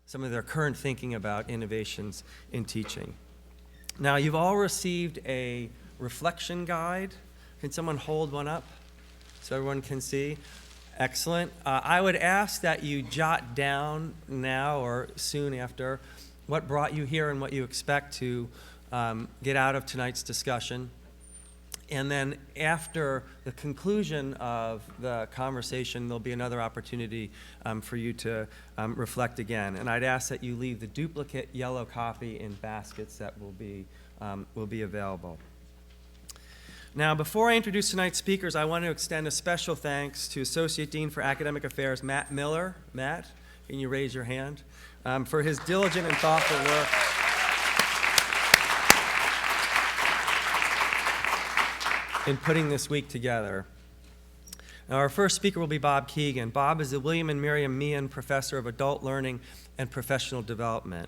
some of their current thinking about innovations in teaching. Now, you've all received a reflection guide. Can someone hold one up so everyone can see? Excellent. I would ask that you jot down now or soon after what brought you here and what you expect to get out of tonight's discussion. And then after the conclusion of the conversation, there'll be another opportunity for you to reflect again. And I'd ask that you leave the duplicate yellow copy in baskets that will be available. Now, before I introduce tonight's speakers, I want to extend a special thanks to Associate Dean for Academic Affairs, Matt Miller. Matt, can you raise your hand? For his diligent and thoughtful work. In putting this week together. Now, our first speaker will be Bob Keegan. Bob is the William and Miriam Meehan Professor of Adult Learning and Professional Development.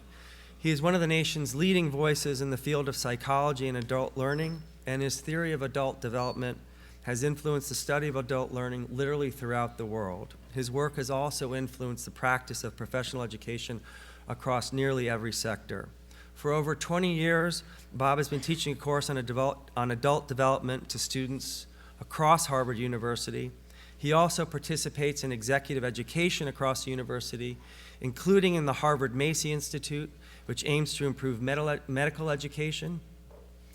He is one of the nation's leading voices in the field of psychology and adult learning, and his theory of adult development has influenced the study of adult learning literally throughout the world. His work has also influenced the practice of professional education across nearly every sector. For over 20 years, Bob has been teaching a course on adult development to students across Harvard University. He also participates in executive education across the university, including in the Harvard Macy Institute, which aims to improve medical education,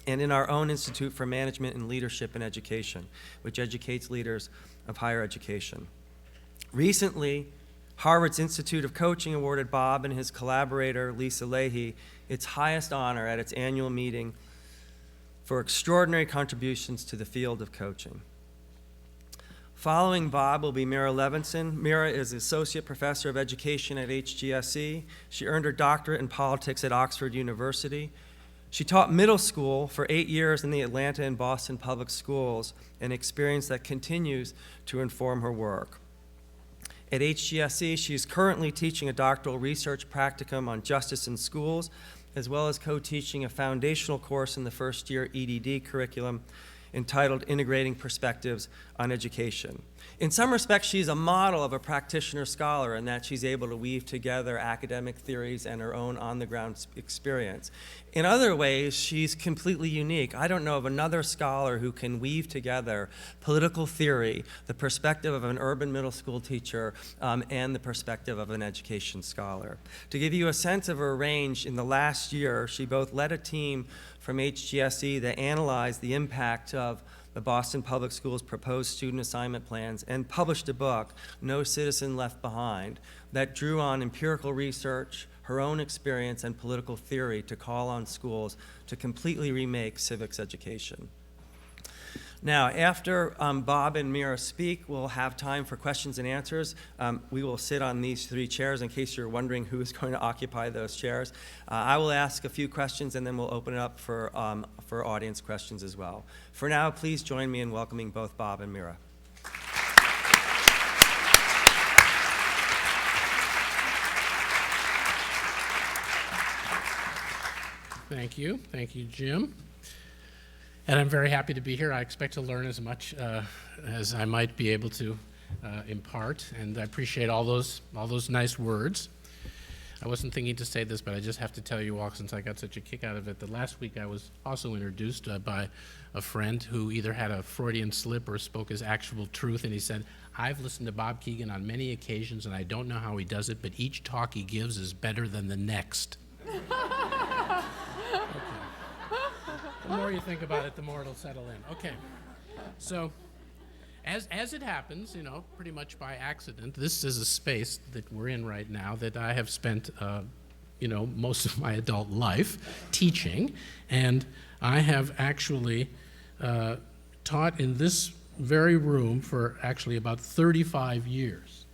and in our own Institute for Management and Leadership in Education, which educates leaders of higher education. Recently, Harvard's Institute of Coaching awarded Bob and his collaborator, Lisa Leahy, its highest honor at its annual meeting for extraordinary contributions to the field of coaching. Following Bob will be Meira Levinson. Mira is Associate Professor of Education at HGSE. She earned her doctorate in politics at Oxford University. She taught middle school for 8 years in the Atlanta and Boston public schools, an experience that continues to inform her work. At HGSE, she is currently teaching a doctoral research practicum on justice in schools, as well as co-teaching a foundational course in the first-year EDD curriculum entitled Integrating Perspectives on Education. In some respects, she's a model of a practitioner scholar in that she's able to weave together academic theories and her own on-the-ground experience. In other ways, she's completely unique. I don't know of another scholar who can weave together political theory, the perspective of an urban middle school teacher, and the perspective of an education scholar. To give you a sense of her range, in the last year, she both led a team from HGSE that analyzed the impact of the Boston Public Schools proposed student assignment plans and published a book, No Citizen Left Behind, that drew on empirical research, her own experience, and political theory to call on schools to completely remake civics education. Now, after Bob and Mira speak, we'll have time for questions and answers. We will sit on these 3 chairs in case you're wondering who is going to occupy those chairs. I will ask a few questions and then we'll open it up for audience questions as well. For now, please join me in welcoming both Bob and Mira. Thank you, Jim. And I'm very happy to be here. I expect to learn as much as I might be able to impart, and I appreciate all those nice words. I wasn't thinking to say this, but I just have to tell you all, since I got such a kick out of it, that last week I was also introduced by a friend who either had a Freudian slip or spoke his actual truth, and he said, "I've listened to Bob Keegan on many occasions, and I don't know how he does it, but each talk he gives is better than the next." The more you think about it, the more it'll settle in. Okay, so as it happens, pretty much by accident, this is a space that we're in right now that I have spent, most of my adult life teaching, and I have actually taught in this very room for actually about 35 years.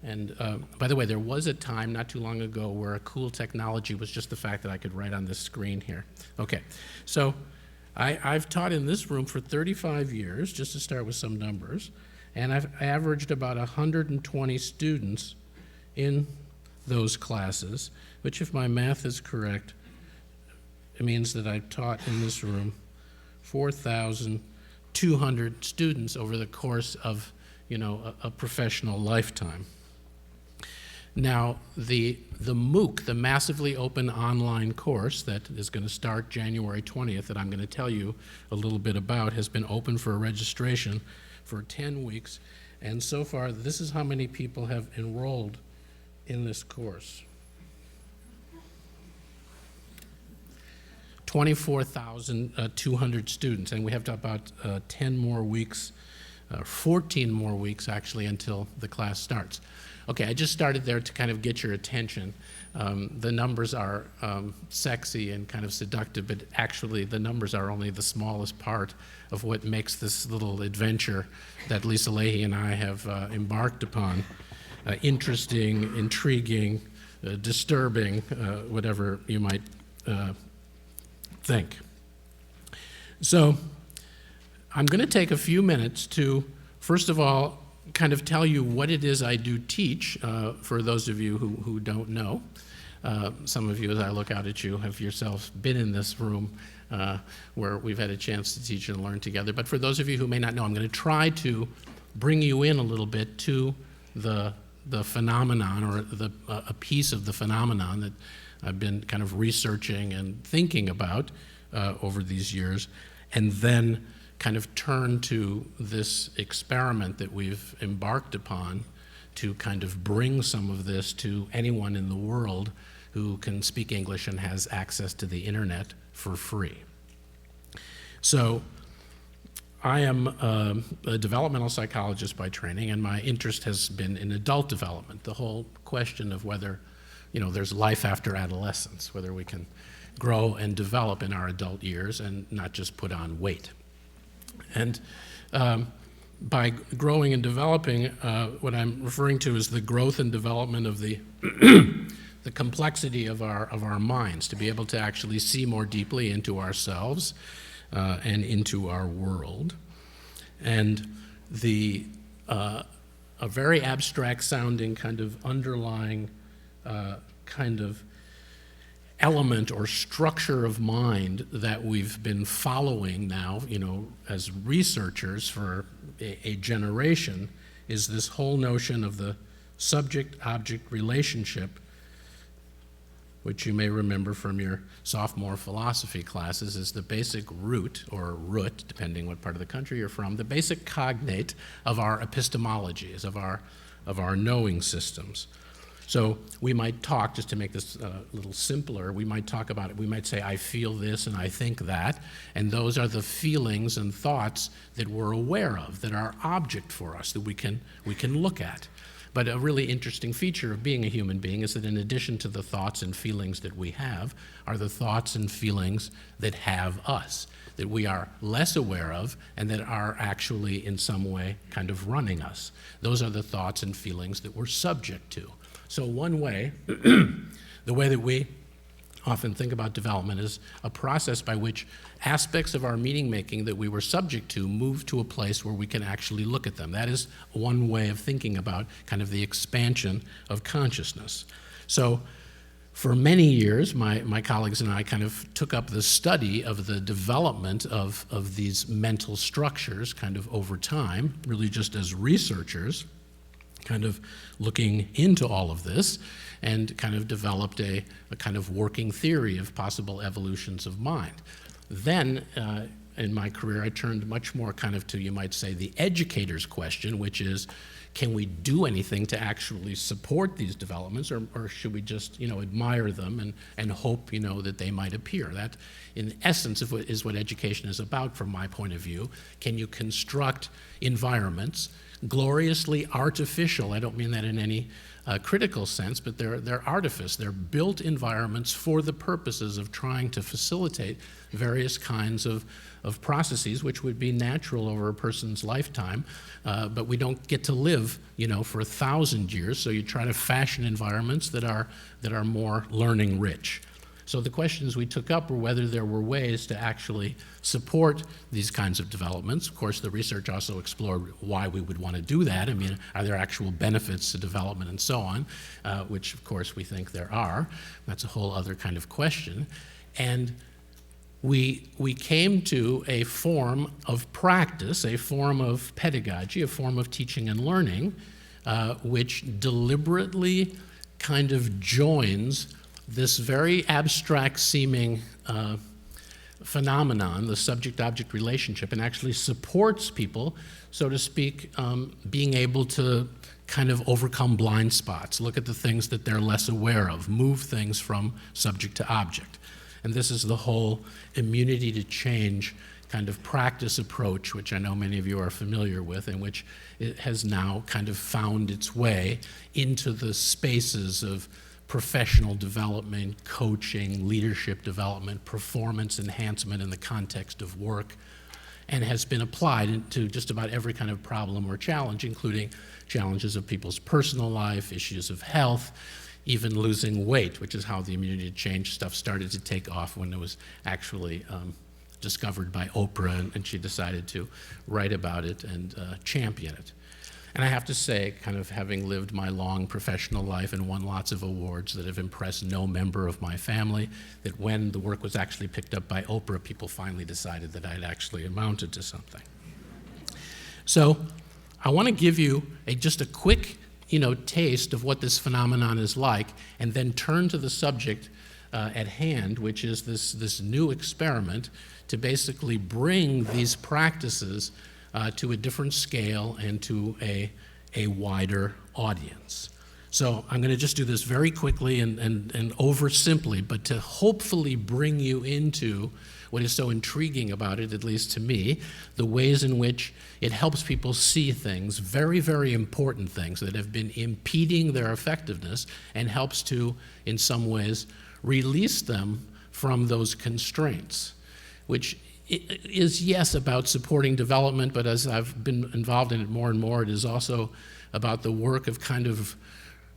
And by the way, there was a time not too long ago where a cool technology was just the fact that I could write on this screen here. Okay, so I've taught in this room for 35 years, just to start with some numbers, and I've averaged about 120 students in those classes, which, if my math is correct, it means that I've taught in this room 4,200 students over the course of, a professional lifetime. Now, the MOOC, the Massively Open Online Course that is going to start January 20th, that I'm going to tell you a little bit about, has been open for registration for 10 weeks. And so far, this is how many people have enrolled in this course. 24,200 students, and we have about 10 more weeks, 14 more weeks actually, until the class starts. Okay, I just started there to kind of get your attention. The numbers are sexy and kind of seductive, but actually the numbers are only the smallest part of what makes this little adventure that Lisa Leahy and I have embarked upon interesting, intriguing, disturbing, whatever you might think. So I'm going to take a few minutes to, first of all, kind of tell you what it is I do teach, for those of you who don't know. Some of you, as I look out at you, have yourselves been in this room where we've had a chance to teach and learn together. But for those of you who may not know, I'm going to try to bring you in a little bit to the phenomenon, or a piece of the phenomenon that I've been kind of researching and thinking about over these years, and then kind of turn to this experiment that we've embarked upon to kind of bring some of this to anyone in the world who can speak English and has access to the internet for free. So I am a developmental psychologist by training, and my interest has been in adult development, the whole question of whether, there's life after adolescence, whether we can grow and develop in our adult years and not just put on weight. And by growing and developing, what I'm referring to is the growth and development of the the complexity of our minds, to be able to actually see more deeply into ourselves and into our world. And a very abstract sounding kind of underlying kind of element or structure of mind that we've been following now, as researchers for a generation, is this whole notion of the subject-object relationship, which you may remember from your sophomore philosophy classes is the basic root, or root, depending what part of the country you're from, the basic cognate of our epistemologies, of our knowing systems. So we might talk, just to make this a little simpler, we might talk about it, we might say, I feel this and I think that, and those are the feelings and thoughts that we're aware of, that are object for us, that we can look at. But a really interesting feature of being a human being is that in addition to the thoughts and feelings that we have, are the thoughts and feelings that have us, that we are less aware of and that are actually in some way kind of running us. Those are the thoughts and feelings that we're subject to. So one way, the way that we often think about development is a process by which aspects of our meaning making that we were subject to move to a place where we can actually look at them. That is one way of thinking about kind of the expansion of consciousness. So for many years, my colleagues and I kind of took up the study of the development of these mental structures kind of over time, really just as researchers, kind of looking into all of this, and kind of developed a kind of working theory of possible evolutions of mind. Then, in my career, I turned much more kind of to, you might say, the educator's question, which is, can we do anything to actually support these developments, or should we just, admire them and hope, that they might appear? That, in essence, is what education is about from my point of view. Can you construct environments gloriously artificial? I don't mean that in any critical sense, but they're artifice. They're built environments for the purposes of trying to facilitate various kinds of processes which would be natural over a person's lifetime, but we don't get to live, for 1,000 years, so you try to fashion environments that are more learning rich. So the questions we took up were whether there were ways to actually support these kinds of developments. Of course, the research also explored why we would want to do that. I mean, are there actual benefits to development and so on, which of course we think there are. That's a whole other kind of question. And we came to a form of practice, a form of pedagogy, a form of teaching and learning, which deliberately kind of joins this very abstract seeming phenomenon, the subject-object relationship, and actually supports people, so to speak, being able to kind of overcome blind spots, look at the things that they're less aware of, move things from subject to object. And this is the whole immunity to change kind of practice approach, which I know many of you are familiar with, and which it has now kind of found its way into the spaces of professional development, coaching, leadership development, performance enhancement in the context of work, and has been applied to just about every kind of problem or challenge, including challenges of people's personal life, issues of health, even losing weight, which is how the immunity to change stuff started to take off when it was actually discovered by Oprah, and she decided to write about it and champion it. And I have to say, kind of having lived my long professional life and won lots of awards that have impressed no member of my family, that when the work was actually picked up by Oprah, people finally decided that I'd actually amounted to something. So I want to give you just a quick taste of what this phenomenon is like, and then turn to the subject at hand, which is this new experiment to basically bring these practices to a different scale and to a wider audience. So I'm going to just do this very quickly and over simply, but to hopefully bring you into what is so intriguing about it, at least to me, the ways in which it helps people see things, very, very important things that have been impeding their effectiveness, and helps to, in some ways, release them from those constraints, which is, yes, about supporting development, but as I've been involved in it more and more, it is also about the work of kind of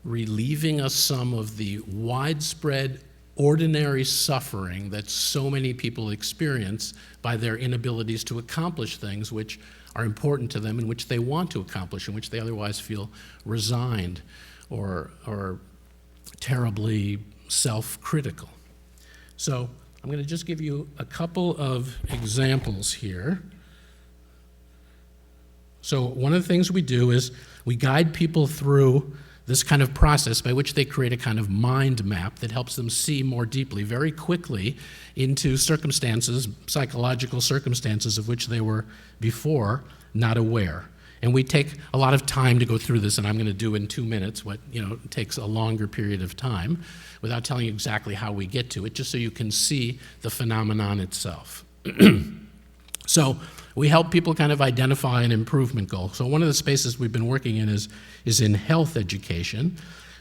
relieving us some of the widespread ordinary suffering that so many people experience by their inabilities to accomplish things which are important to them and which they want to accomplish, and which they otherwise feel resigned or terribly self-critical. So I'm going to just give you a couple of examples here. So one of the things we do is we guide people through this kind of process by which they create a kind of mind map that helps them see more deeply, very quickly, into circumstances, psychological circumstances of which they were before not aware. And we take a lot of time to go through this, and I'm going to do in 2 minutes what takes a longer period of time, without telling you exactly how we get to it, just so you can see the phenomenon itself. So we help people kind of identify an improvement goal. So one of the spaces we've been working in is in health education.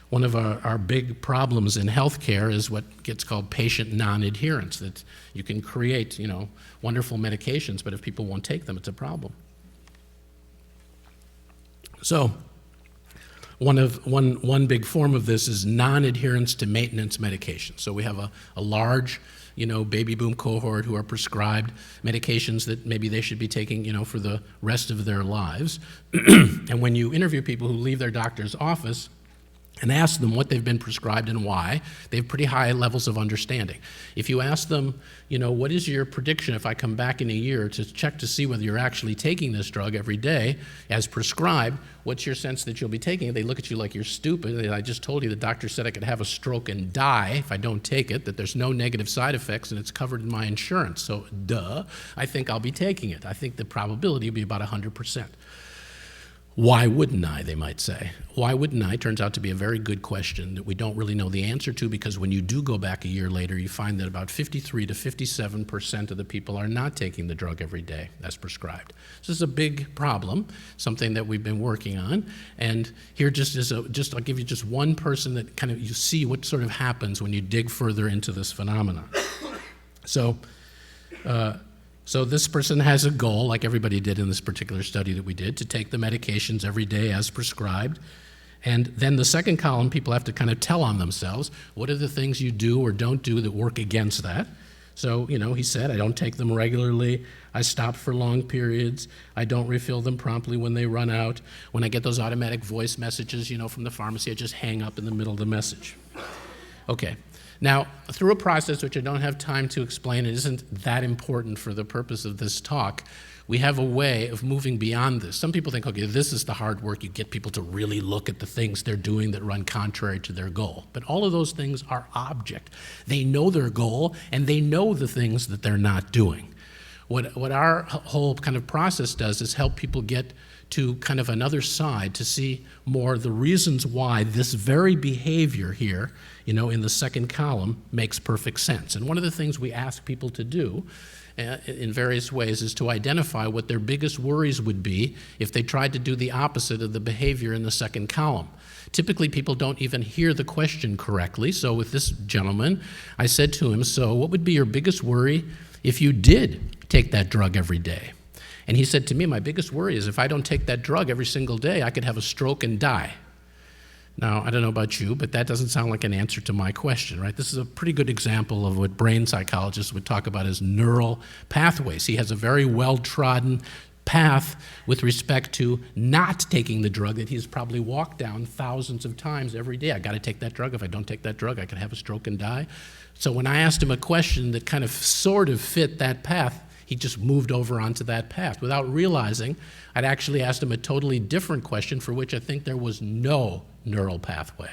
One of our big problems in healthcare is what gets called patient non-adherence, that you can create wonderful medications, but if people won't take them, it's a problem. So one big form of this is non-adherence to maintenance medication. So we have a large baby boom cohort who are prescribed medications that maybe they should be taking for the rest of their lives. And when you interview people who leave their doctor's office and ask them what they've been prescribed and why, they have pretty high levels of understanding. If you ask them, what is your prediction if I come back in a year to check to see whether you're actually taking this drug every day as prescribed, what's your sense that you'll be taking it? They look at you like you're stupid. I just told you the doctor said I could have a stroke and die if I don't take it, that there's no negative side effects and it's covered in my insurance. So, duh, I think I'll be taking it. I think the probability will be about 100%. Why wouldn't I, they might say. Why wouldn't I turns out to be a very good question that we don't really know the answer to, because when you do go back a year later, you find that about 53 to 57% of the people are not taking the drug every day as prescribed. So this is a big problem, something that we've been working on. And here I'll give you just one person that kind of you see what sort of happens when you dig further into this phenomenon. So this person has a goal, like everybody did in this particular study that we did, to take the medications every day as prescribed. And then the second column, people have to kind of tell on themselves, what are the things you do or don't do that work against that? So, he said, I don't take them regularly, I stop for long periods, I don't refill them promptly when they run out. When I get those automatic voice messages, from the pharmacy, I just hang up in the middle of the message. Okay. Now, through a process which I don't have time to explain, it isn't that important for the purpose of this talk, we have a way of moving beyond this. Some people think, okay, this is the hard work. You get people to really look at the things they're doing that run contrary to their goal. But all of those things are object. They know their goal, and they know the things that they're not doing. What our whole kind of process does is help people get to kind of another side to see more the reasons why this very behavior here, in the second column makes perfect sense. And one of the things we ask people to do in various ways is to identify what their biggest worries would be if they tried to do the opposite of the behavior in the second column. Typically, people don't even hear the question correctly. So with this gentleman, I said to him, so what would be your biggest worry if you did take that drug every day? And he said to me, my biggest worry is if I don't take that drug every single day, I could have a stroke and die. Now, I don't know about you, but that doesn't sound like an answer to my question, right? This is a pretty good example of what brain psychologists would talk about as neural pathways. He has a very well-trodden path with respect to not taking the drug that he's probably walked down thousands of times every day. I got to take that drug. If I don't take that drug, I could have a stroke and die. So when I asked him a question that kind of sort of fit that path, he just moved over onto that path without realizing I'd actually asked him a totally different question for which I think there was no neural pathway.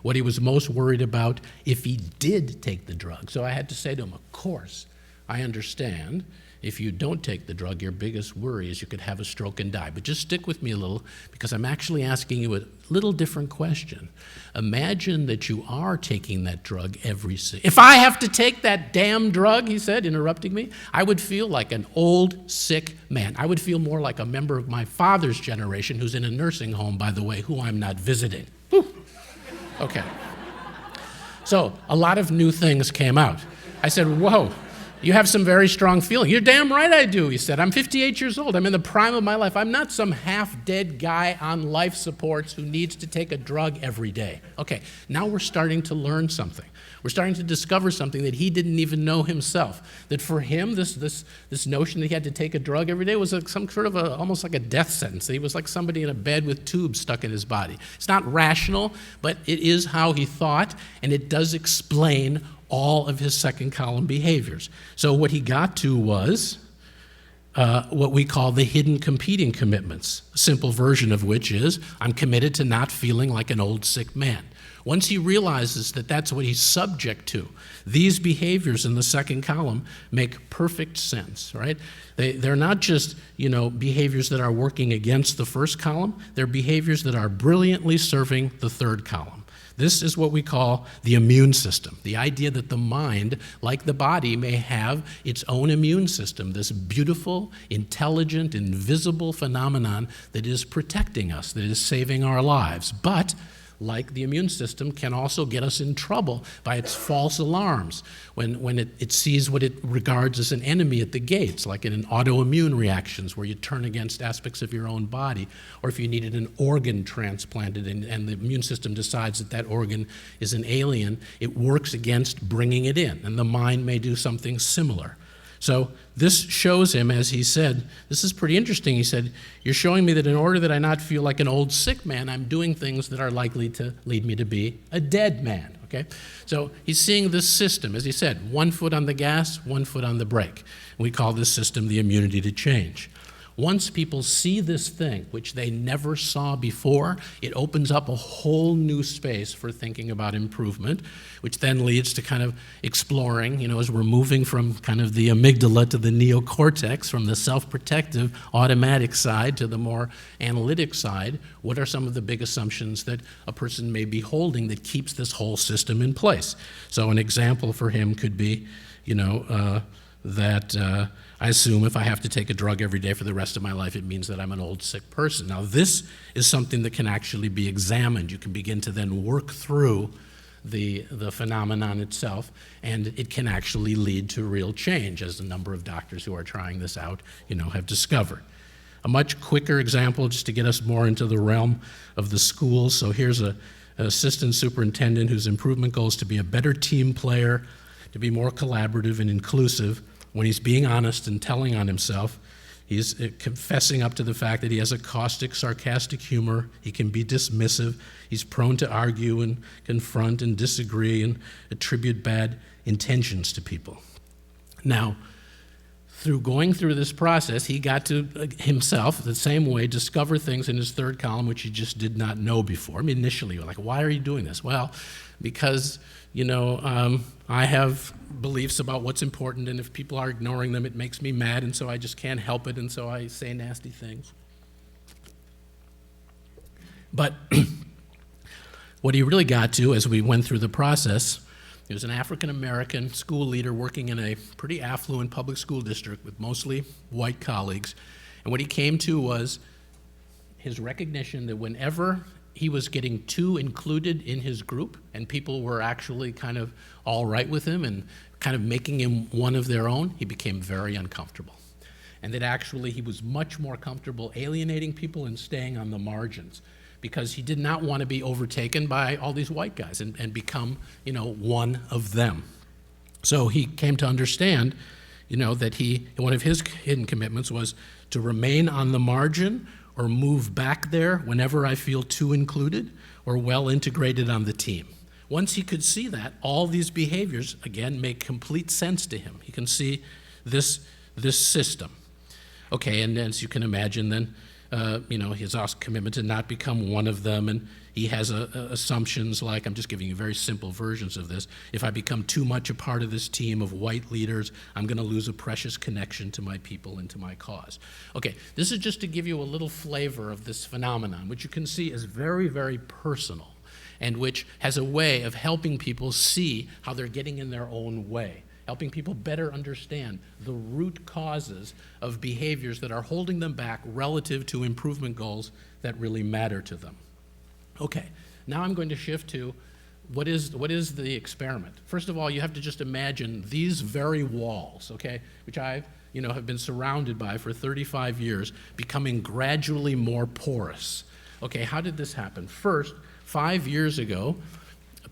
What he was most worried about if he did take the drug. So I had to say to him, of course, I understand. If you don't take the drug, your biggest worry is you could have a stroke and die. But just stick with me a little, because I'm actually asking you a little different question. Imagine that you are taking that drug every single... If I have to take that damn drug, he said, interrupting me, I would feel like an old, sick man. I would feel more like a member of my father's generation, who's in a nursing home, by the way, who I'm not visiting. Whew. Okay. So a lot of new things came out. I said, whoa. You have some very strong feeling. You're damn right I do, he said. I'm 58 years old. I'm in the prime of my life. I'm not some half-dead guy on life supports who needs to take a drug every day. Okay, now we're starting to learn something. We're starting to discover something that he didn't even know himself. That for him, this notion that he had to take a drug every day was some sort of almost like a death sentence. He was like somebody in a bed with tubes stuck in his body. It's not rational, but it is how he thought, and it does explain all of his second column behaviors. So what he got to was what we call the hidden competing commitments, a simple version of which is, I'm committed to not feeling like an old sick man. Once he realizes that that's what he's subject to, these behaviors in the second column make perfect sense, right? They're not just, behaviors that are working against the first column, they're behaviors that are brilliantly serving the third column. This is what we call the immune system, the idea that the mind, like the body, may have its own immune system, this beautiful, intelligent, invisible phenomenon that is protecting us, that is saving our lives. But like the immune system, can also get us in trouble by its false alarms when it sees what it regards as an enemy at the gates, like in an autoimmune reactions where you turn against aspects of your own body, or if you needed an organ transplanted and the immune system decides that that organ is an alien, it works against bringing it in, and the mind may do something similar. So this shows him, as he said, this is pretty interesting. He said, you're showing me that in order that I not feel like an old sick man, I'm doing things that are likely to lead me to be a dead man, okay? So he's seeing this system, as he said, 1 foot on the gas, 1 foot on the brake. We call this system the immunity to change. Once people see this thing, which they never saw before, it opens up a whole new space for thinking about improvement, which then leads to kind of exploring, as we're moving from kind of the amygdala to the neocortex, from the self-protective automatic side to the more analytic side, what are some of the big assumptions that a person may be holding that keeps this whole system in place? So an example for him could be, that I assume if I have to take a drug every day for the rest of my life, it means that I'm an old, sick person. Now, this is something that can actually be examined. You can begin to then work through the phenomenon itself, and it can actually lead to real change, as a number of doctors who are trying this out, have discovered. A much quicker example, just to get us more into the realm of the schools. So here's an assistant superintendent whose improvement goal is to be a better team player, to be more collaborative and inclusive. When he's being honest and telling on himself, he's confessing up to the fact that he has a caustic, sarcastic humor. He can be dismissive. He's prone to argue and confront and disagree and attribute bad intentions to people. Now, through going through this process, he got to himself, the same way, discover things in his third column which he just did not know before. I mean, initially, like, why are you doing this? Well, because, I have beliefs about what's important, and if people are ignoring them, it makes me mad, and so I just can't help it, and so I say nasty things. But what he really got to, as we went through the process, he was an African-American school leader working in a pretty affluent public school district with mostly white colleagues. And what he came to was his recognition that whenever he was getting too included in his group and people were actually kind of all right with him and kind of making him one of their own, he became very uncomfortable. And that actually he was much more comfortable alienating people and staying on the margins, because he did not want to be overtaken by all these white guys and become, one of them. So he came to understand, that one of his hidden commitments was to remain on the margin or move back there whenever I feel too included or well integrated on the team. Once he could see that, all these behaviors, again, make complete sense to him. He can see this system. Okay, and as you can imagine then, his commitment to not become one of them, and he has assumptions like, I'm just giving you very simple versions of this, if I become too much a part of this team of white leaders, I'm going to lose a precious connection to my people and to my cause. Okay, this is just to give you a little flavor of this phenomenon, which you can see is very, very personal, and which has a way of helping people see how they're getting in their own way, helping people better understand the root causes of behaviors that are holding them back relative to improvement goals that really matter to them. Okay, now I'm going to shift to what is the experiment. First of all, you have to just imagine these very walls, okay, which I have been surrounded by for 35 years, becoming gradually more porous. Okay, how did this happen? First, 5 years ago,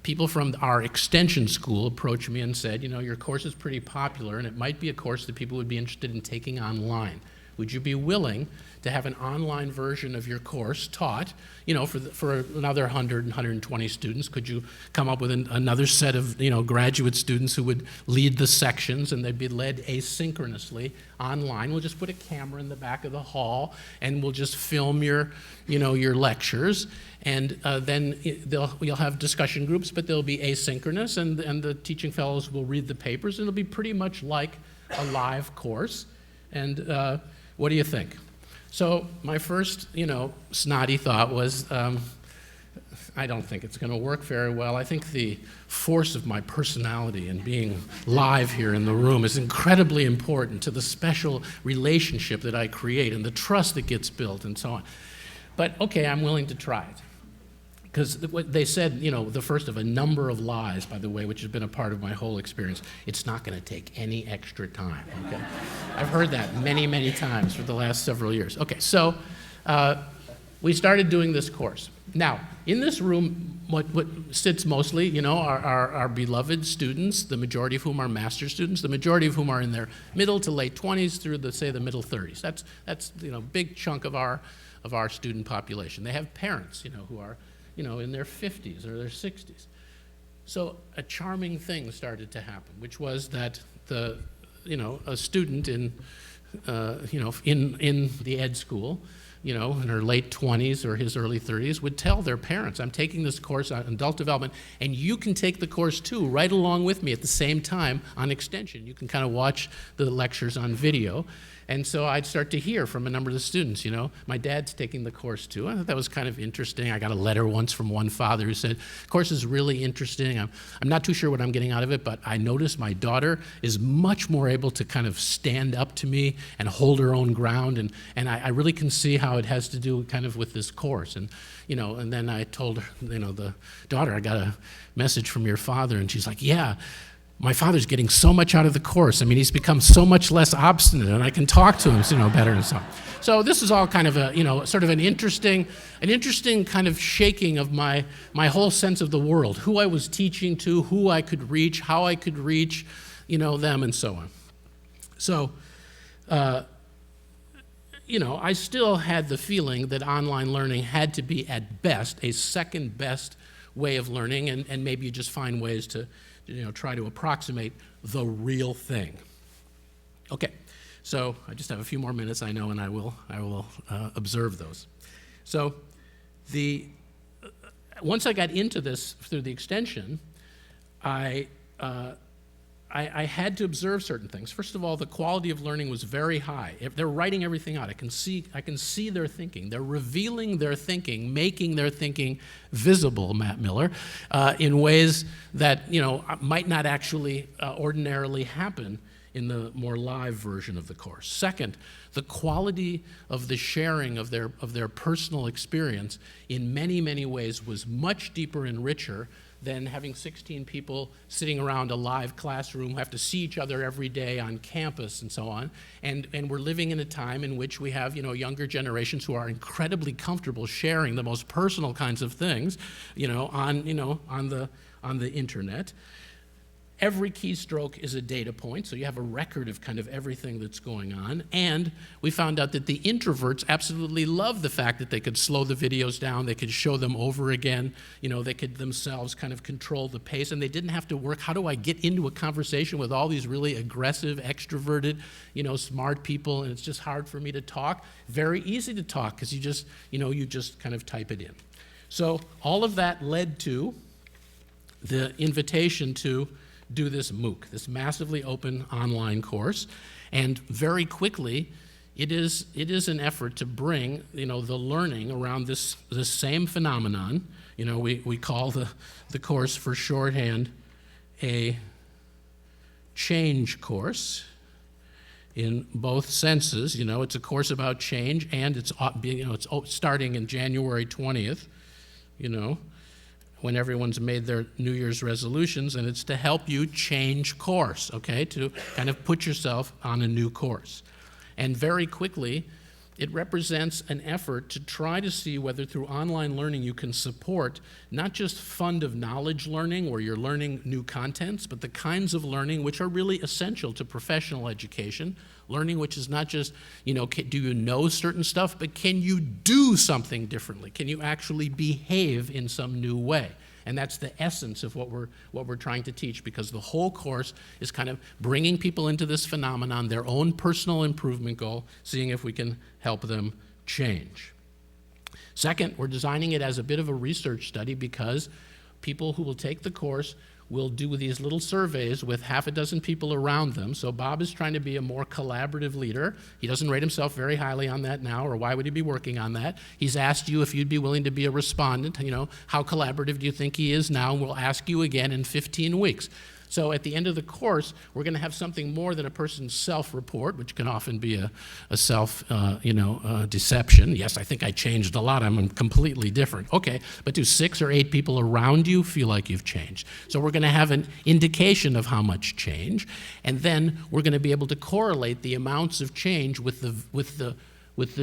people from our extension school approached me and said, your course is pretty popular and it might be a course that people would be interested in taking online. Would you be willing to have an online version of your course taught, for another 100, 120 students? Could you come up with another set of, graduate students who would lead the sections, and they'd be led asynchronously online? We'll just put a camera in the back of the hall and we'll just film your lectures. And then you'll have discussion groups, but they'll be asynchronous, and the teaching fellows will read the papers, and it'll be pretty much like a live course. And what do you think? So my first, snotty thought was, I don't think it's going to work very well. I think the force of my personality and being live here in the room is incredibly important to the special relationship that I create and the trust that gets built and so on. But okay, I'm willing to try it. Because they said, the first of a number of lies, by the way, which has been a part of my whole experience, it's not going to take any extra time, okay? I've heard that many, many times for the last several years. Okay, so we started doing this course. Now, in this room, what sits mostly, our beloved students, the majority of whom are master's students, the majority of whom are in their middle to late 20s through the middle 30s. That's big chunk of our student population. They have parents, who are in their 50s or their 60s. So a charming thing started to happen, which was that a student in the ed school, in her late 20s or his early 30s, would tell their parents, I'm taking this course on adult development, and you can take the course too, right along with me at the same time on extension. You can kind of watch the lectures on video. And so I'd start to hear from a number of the students, my dad's taking the course too. I thought that was kind of interesting. I got a letter once from one father who said, the course is really interesting. I'm not too sure what I'm getting out of it, but I noticed my daughter is much more able to kind of stand up to me and hold her own ground. And I really can see how it has to do kind of with this course. And, and then I told her, the daughter, I got a message from your father. And she's like, yeah. My father's getting so much out of the course. I mean, he's become so much less obstinate, and I can talk to him, better and so on. So this is all kind of a, sort of an interesting kind of shaking of my whole sense of the world, who I was teaching to, who I could reach, how I could reach, them, and so on. So, I still had the feeling that online learning had to be, at best, a second best way of learning, and maybe you just find ways to try to approximate the real thing. Okay, So I just have a few more minutes, I know, and I will observe those. So once I got into this through the extension, I had to observe certain things. First of all, the quality of learning was very high. If they're writing everything out, I can see their thinking. They're revealing their thinking, making their thinking visible, Matt Miller, in ways that might not actually ordinarily happen in the more live version of the course. Second, the quality of the sharing of their personal experience in many, many ways was much deeper and richer than having 16 people sitting around a live classroom who have to see each other every day on campus and so on. And we're living in a time in which we have younger generations who are incredibly comfortable sharing the most personal kinds of things on the internet. Every keystroke is a data point, so you have a record of kind of everything that's going on. And we found out that the introverts absolutely love the fact that they could slow the videos down, they could show them over again, they could themselves kind of control the pace, and they didn't have to work, how do I get into a conversation with all these really aggressive, extroverted, smart people, and it's just hard for me to talk. Very easy to talk, because you just kind of type it in. So all of that led to the invitation to do this MOOC, this massively open online course. And very quickly, it is an effort to bring the learning around this same phenomenon. We call the course for shorthand a change course in both senses. It's a course about change, and it's starting in January 20th, when everyone's made their New Year's resolutions, and it's to help you change course, okay, to kind of put yourself on a new course. And very quickly, it represents an effort to try to see whether through online learning you can support not just fund of knowledge learning where you're learning new contents, but the kinds of learning which are really essential to professional education, learning which is not just, do you know certain stuff, but can you do something differently? Can you actually behave in some new way? And that's the essence of what we're trying to teach, because the whole course is kind of bringing people into this phenomenon, their own personal improvement goal, seeing if we can help them change. Second, we're designing it as a bit of a research study, because people who will take the course will do these little surveys with half a dozen people around them. So Bob is trying to be a more collaborative leader. He doesn't rate himself very highly on that now, or why would he be working on that? He's asked you if you'd be willing to be a respondent. How collaborative do you think he is now? And we'll ask you again in 15 weeks. So at the end of the course, we're going to have something more than a person's self-report, which can often be a self-deception. Yes, I think I changed a lot. I'm completely different. Okay, but do 6 or 8 people around you feel like you've changed? So we're going to have an indication of how much change, and then we're going to be able to correlate the amounts of change with the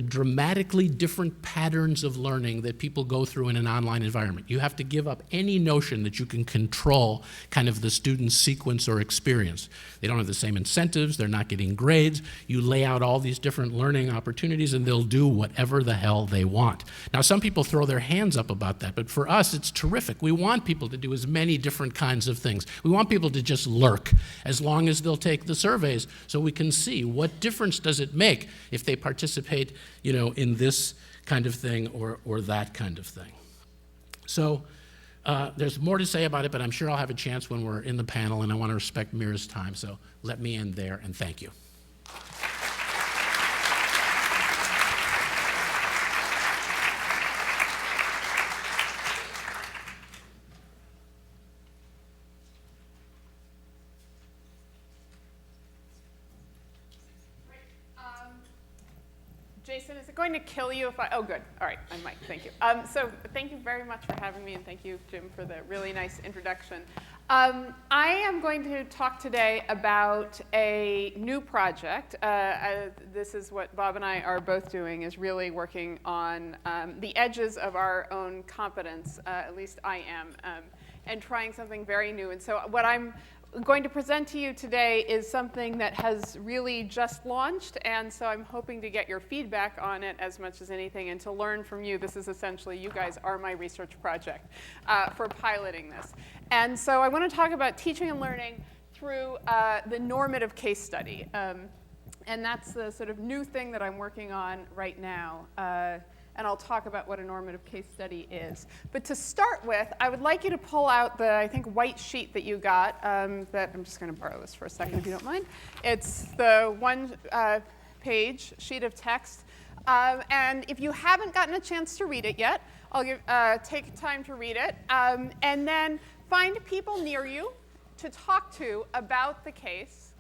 dramatically different patterns of learning that people go through in an online environment. You have to give up any notion that you can control kind of the student's sequence or experience. They don't have the same incentives, they're not getting grades. You lay out all these different learning opportunities and they'll do whatever the hell they want. Now, some people throw their hands up about that, but for us, it's terrific. We want people to do as many different kinds of things. We want people to just lurk, as long as they'll take the surveys, so we can see what difference does it make if they participate in this kind of thing or that kind of thing. So there's more to say about it, but I'm sure I'll have a chance when we're in the panel, and I want to respect Mira's time, so let me end there, and thank you. Jason, is it going to kill you if oh, good. All right, I might. Thank you. So thank you very much for having me, and thank you, Jim, for the really nice introduction. I am going to talk today about a new project. This is what Bob and I are both doing, is really working on the edges of our own competence, at least I am, and trying something very new. And so what I'm going to present to you today is something that has really just launched, and so I'm hoping to get your feedback on it as much as anything, and to learn from you. This is essentially, you guys are my research project for piloting this. And so I want to talk about teaching and learning through the normative case study. And that's the sort of new thing that I'm working on right now. And I'll talk about what a normative case study is. But to start with, I would like you to pull out the, I think, white sheet that you got. That I'm just going to borrow this for a second, if you don't mind. It's the one page sheet of text. And if you haven't gotten a chance to read it yet, I'll take time to read it. And then find people near you to talk to about the case.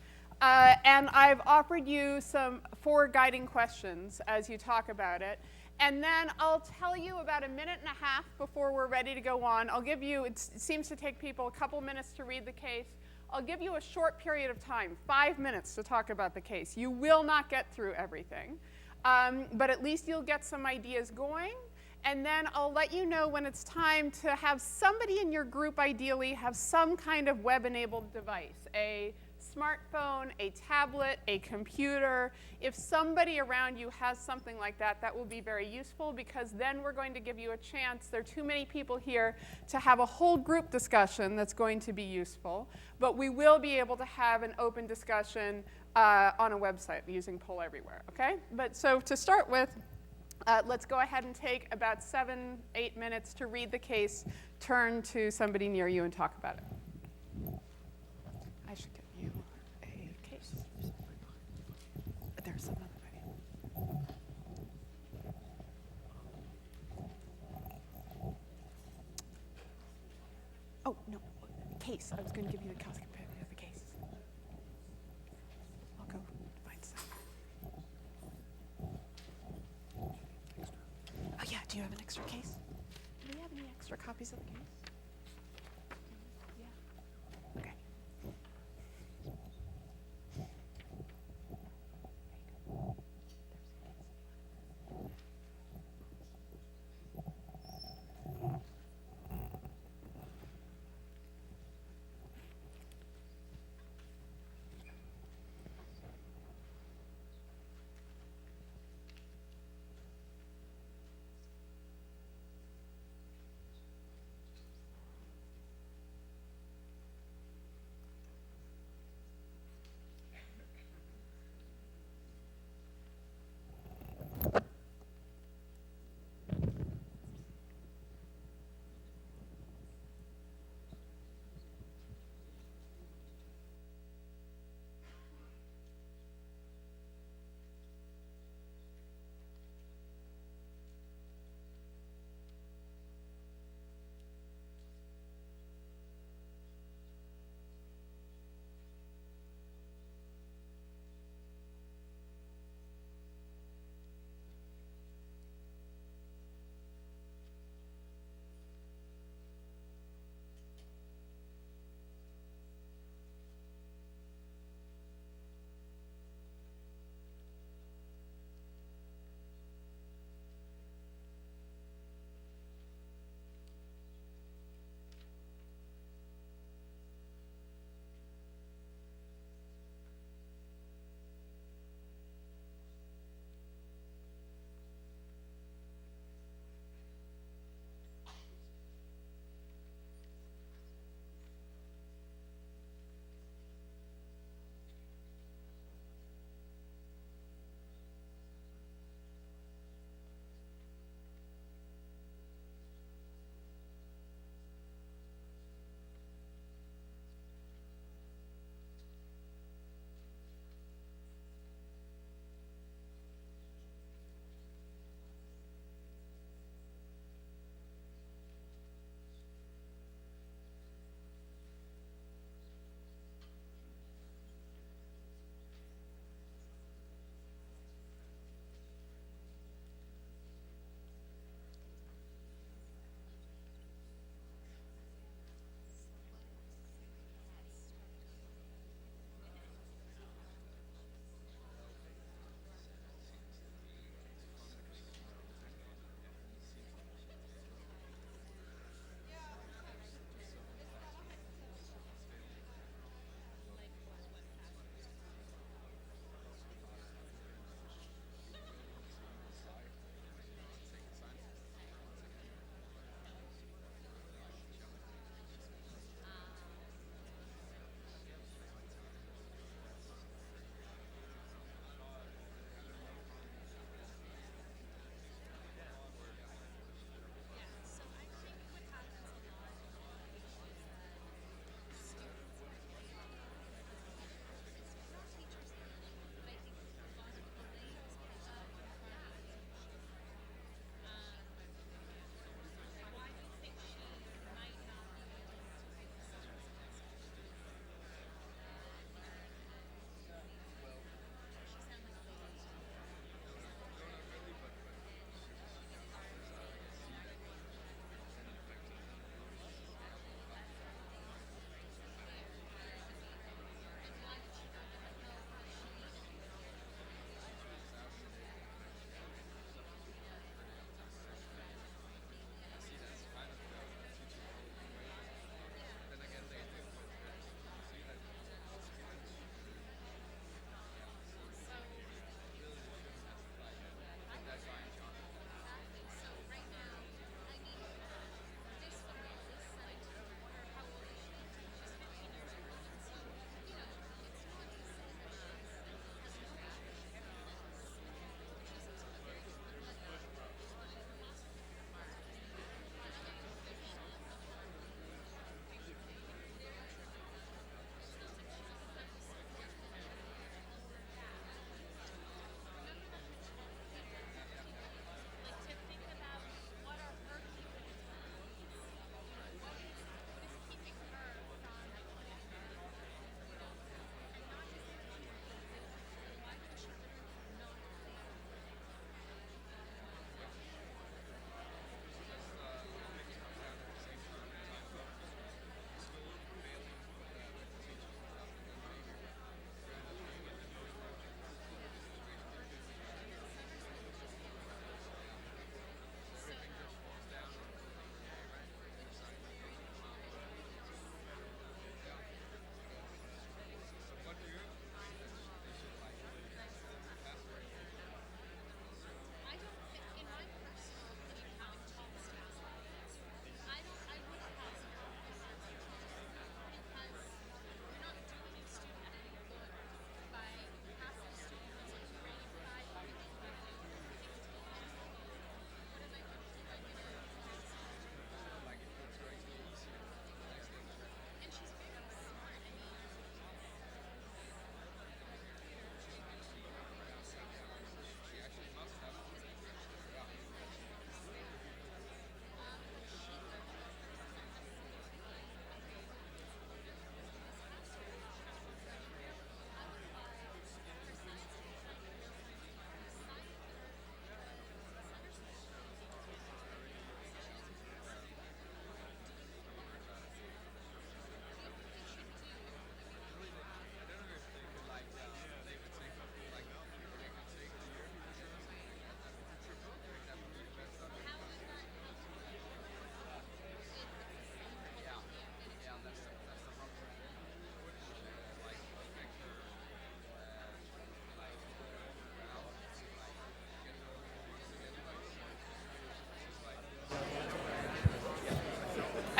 And I've offered you some 4 guiding questions as you talk about it. And then I'll tell you about a minute and a half before we're ready to go on. I'll give you, it seems to take people a couple minutes to read the case. I'll give you a short period of time, 5 minutes to talk about the case. You will not get through everything, but at least you'll get some ideas going. And then I'll let you know when it's time to have somebody in your group ideally have some kind of web-enabled device, a smartphone, a tablet, a computer. If somebody around you has something like that, that will be very useful, because then we're going to give you a chance. There are too many people here to have a whole group discussion that's going to be useful. But we will be able to have an open discussion on a website using Poll Everywhere, okay? But so to start with, let's go ahead and take about 7-8 minutes to read the case, turn to somebody near you and talk about it. I should get you a case. There's another way. Oh, no, case. I was going to give you the case. I'll go find some. Oh, yeah, do you have an extra case? Do we have any extra copies of the case? Yeah. Okay.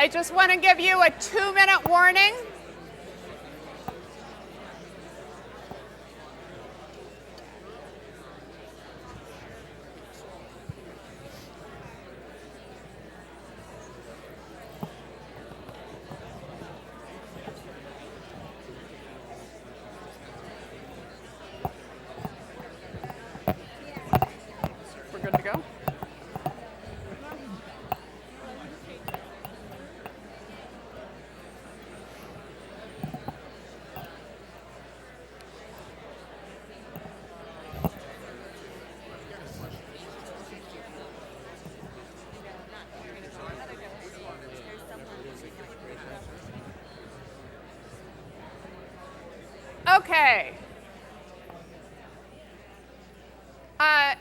I just want to give you a 2-minute warning. We're good to go? Okay.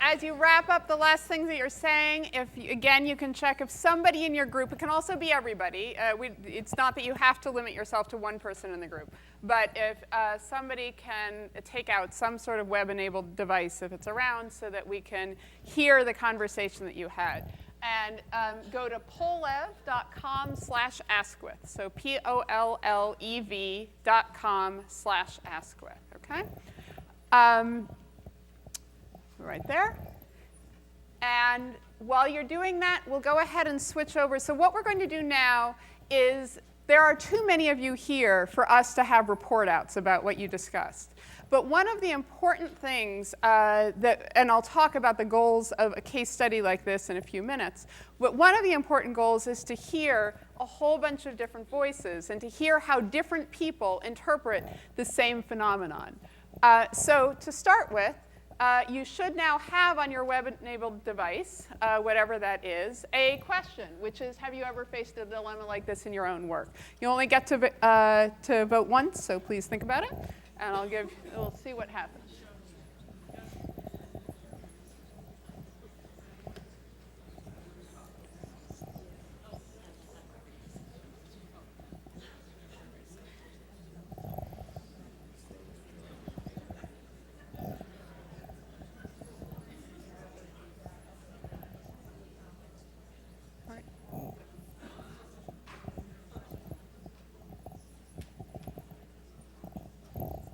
As you wrap up the last things that you're saying, again, you can check if somebody in your group, it can also be everybody. It's not that you have to limit yourself to one person in the group. But if somebody can take out some sort of web-enabled device if it's around so that we can hear the conversation that you had. And go to pollev.com/Askwith. So POLLEV.com/Askwith, okay? Right there. And while you're doing that, we'll go ahead and switch over. So what we're going to do now is there are too many of you here for us to have report outs about what you discussed. But one of the important things and I'll talk about the goals of a case study like this in a few minutes, but one of the important goals is to hear a whole bunch of different voices and to hear how different people interpret the same phenomenon. So to start with, you should now have on your web-enabled device, whatever that is, a question, which is, have you ever faced a dilemma like this in your own work? You only get to vote once, so please think about it, and we'll see what happens.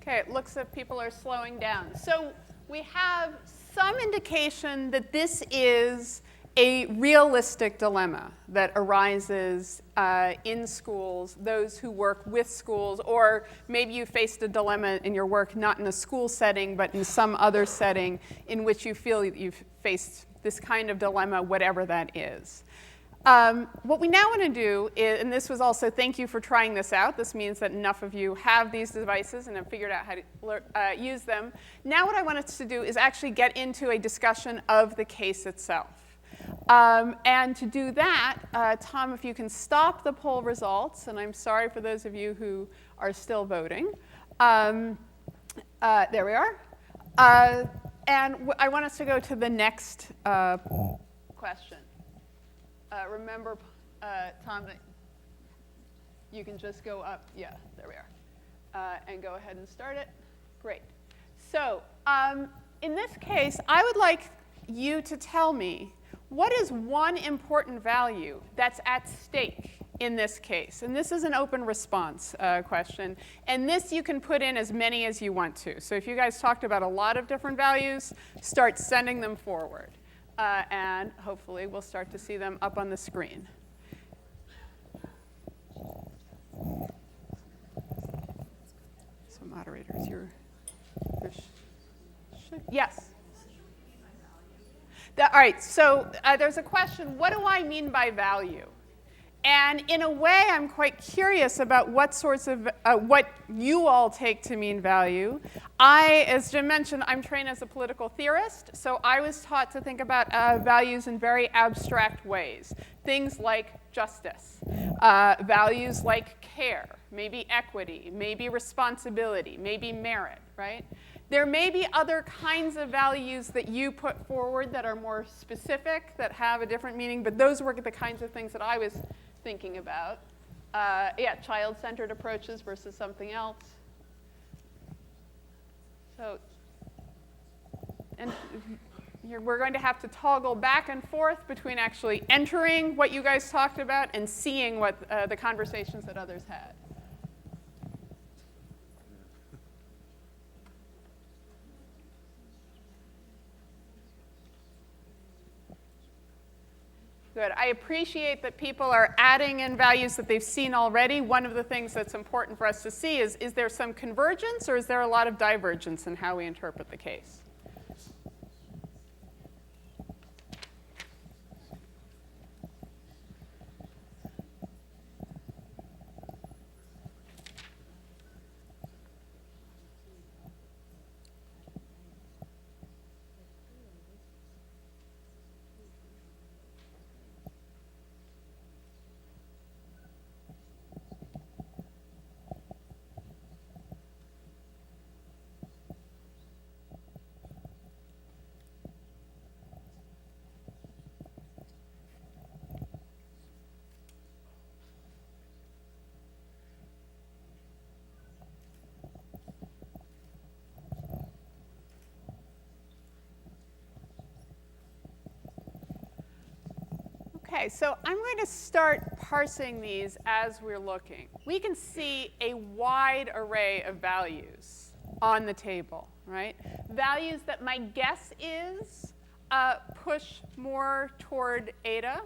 Okay, it looks like people are slowing down. So we have some indication that this is a realistic dilemma that arises in schools, those who work with schools, or maybe you faced a dilemma in your work not in a school setting, but in some other setting in which you feel you've faced this kind of dilemma, whatever that is. What we now want to do is, and this was also, thank you for trying this out. This means that enough of you have these devices and have figured out how to use them. Now what I want us to do is actually get into a discussion of the case itself. And to do that, Tom, if you can stop the poll results, and I'm sorry for those of you who are still voting. There we are. And I want us to go to the next question. Remember, Tom, that you can just go up. Yeah, there we are. And go ahead and start it. Great. So in this case, I would like you to tell me what is one important value that's at stake in this case. And this is an open response question. And this you can put in as many as you want to. So if you guys talked about a lot of different values, start sending them forward. And hopefully we'll start to see them up on the screen. So moderators, yes. All right, so there's a question, what do I mean by value? And in a way, I'm quite curious about what sorts of, what you all take to mean value. As Jim mentioned, I'm trained as a political theorist, so I was taught to think about values in very abstract ways. Things like justice, values like care, maybe equity, maybe responsibility, maybe merit, right? There may be other kinds of values that you put forward that are more specific, that have a different meaning, but those were the kinds of things that I was thinking about. Yeah, child-centered approaches versus something else. So, and we're going to have to toggle back and forth between actually entering what you guys talked about and seeing what the conversations that others had. Good. I appreciate that people are adding in values that they've seen already. One of the things that's important for us to see is there some convergence or is there a lot of divergence in how we interpret the case? Okay, so I'm going to start parsing these as we're looking. We can see a wide array of values on the table, right? Values that my guess is push more toward Ada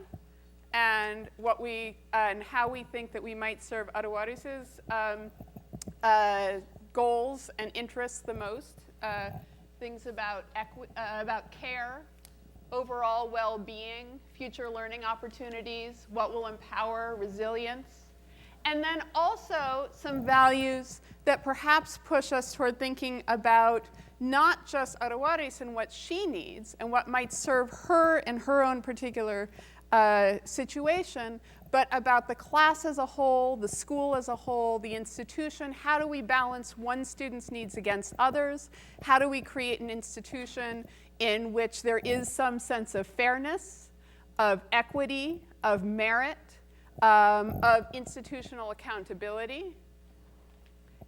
and and how we think that we might serve Arawaris's goals and interests the most. Things about care, overall well-being, future learning opportunities, what will empower resilience, and then also some values that perhaps push us toward thinking about not just Arawaris and what she needs and what might serve her in her own particular situation, but about the class as a whole, the school as a whole, the institution. How do we balance one student's needs against others? How do we create an institution in which there is some sense of fairness, of equity, of merit, of institutional accountability?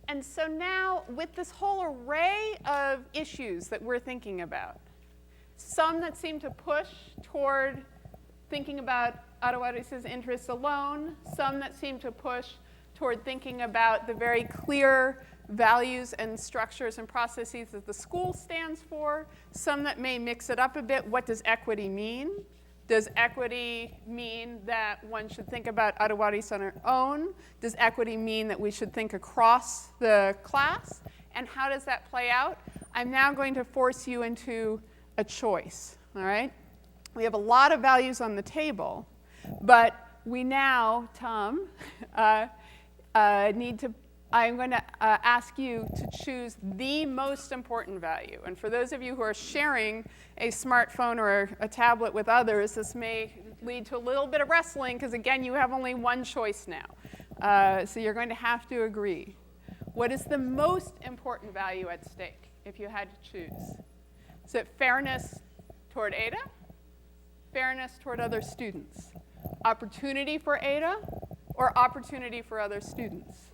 And so now, with this whole array of issues that we're thinking about, some that seem to push toward thinking about Arawaris's interests alone, some that seem to push toward thinking about the very clear values and structures and processes that the school stands for, some that may mix it up a bit. What does equity mean? Does equity mean that one should think about Arawaris on her own? Does equity mean that we should think across the class? And how does that play out? I'm now going to force you into a choice, all right? We have a lot of values on the table, but we now, Tom, I'm going to ask you to choose the most important value. And for those of you who are sharing a smartphone or a tablet with others, this may lead to a little bit of wrestling because, again, you have only one choice now. So you're going to have to agree. What is the most important value at stake if you had to choose? Is it fairness toward Ada? Fairness toward other students? Opportunity for Ada or opportunity for other students?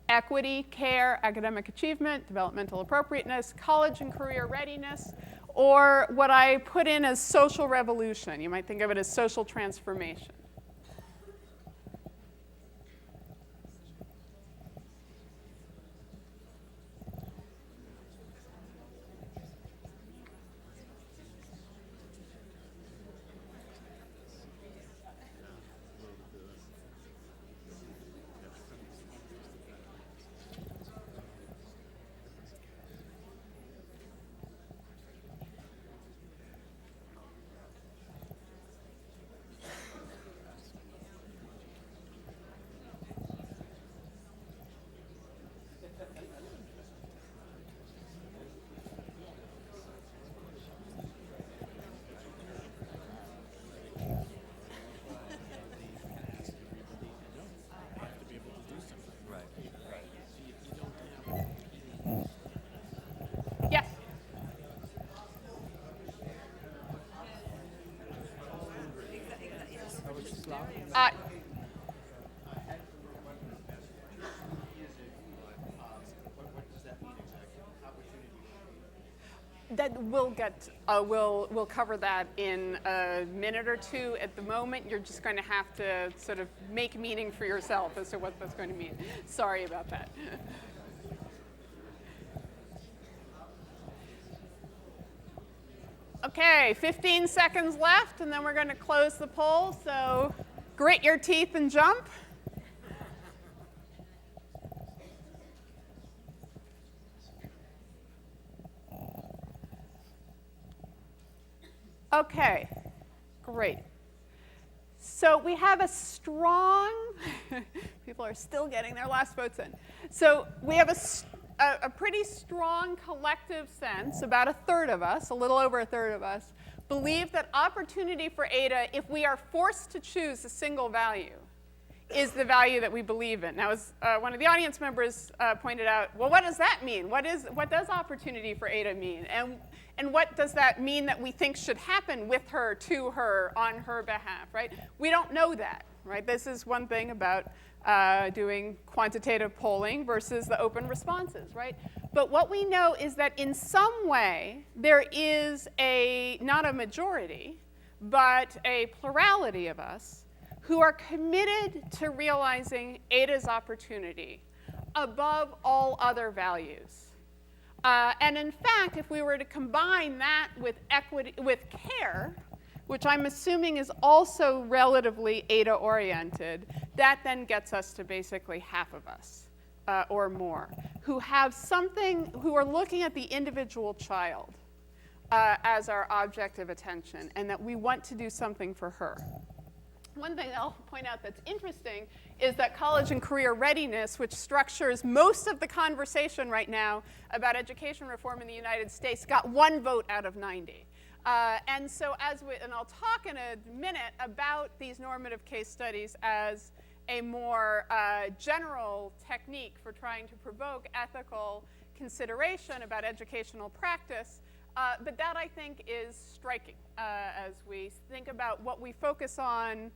Equity, care, academic achievement, developmental appropriateness, college and career readiness, or what I put in as social revolution. You might think of it as social transformation. Yes. that we'll cover that in a minute or two. At the moment, you're just going to have to sort of make meaning for yourself as to what that's going to mean. Sorry about that. Okay, 15 seconds left, and then we're going to close the poll. So grit your teeth and jump. Okay, great. So we have a strong, people are still getting their last votes in. So we have a pretty strong collective sense, about a third of us, a little over a third of us, believe that opportunity for Ada, if we are forced to choose a single value, is the value that we believe in. Now, as one of the audience members pointed out, well, what does that mean? What does opportunity for Ada mean? And what does that mean that we think should happen with her, to her, on her behalf, right? We don't know that, right? This is one thing about doing quantitative polling versus the open responses, right? But what we know is that in some way, there is not a majority, but a plurality of us who are committed to realizing Ada's opportunity above all other values. And in fact, if we were to combine that with equity, with care, which I'm assuming is also relatively Ada-oriented, that then gets us to basically half of us or more, who have something, who are looking at the individual child as our object of attention, and that we want to do something for her. One thing I'll point out that's interesting is that college and career readiness, which structures most of the conversation right now about education reform in the United States, got 1 vote out of 90. And so and I'll talk in a minute about these normative case studies as a more general technique for trying to provoke ethical consideration about educational practice. But that, I think, is striking as we think about what we focus on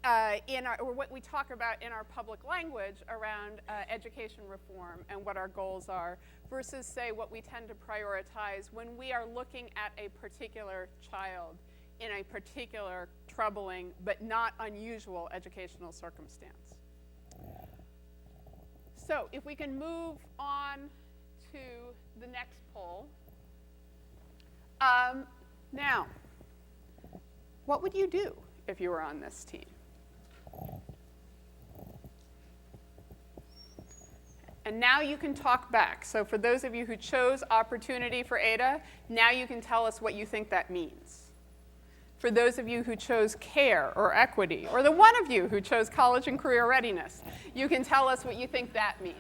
or what we talk about in our public language around education reform and what our goals are, versus, say, what we tend to prioritize when we are looking at a particular child in a particular troubling but not unusual educational circumstance. So if we can move on to the next poll. Now, what would you do if you were on this team? And now you can talk back. So for those of you who chose opportunity for Ada, now you can tell us what you think that means. For those of you who chose care or equity, or the one of you who chose college and career readiness, you can tell us what you think that means.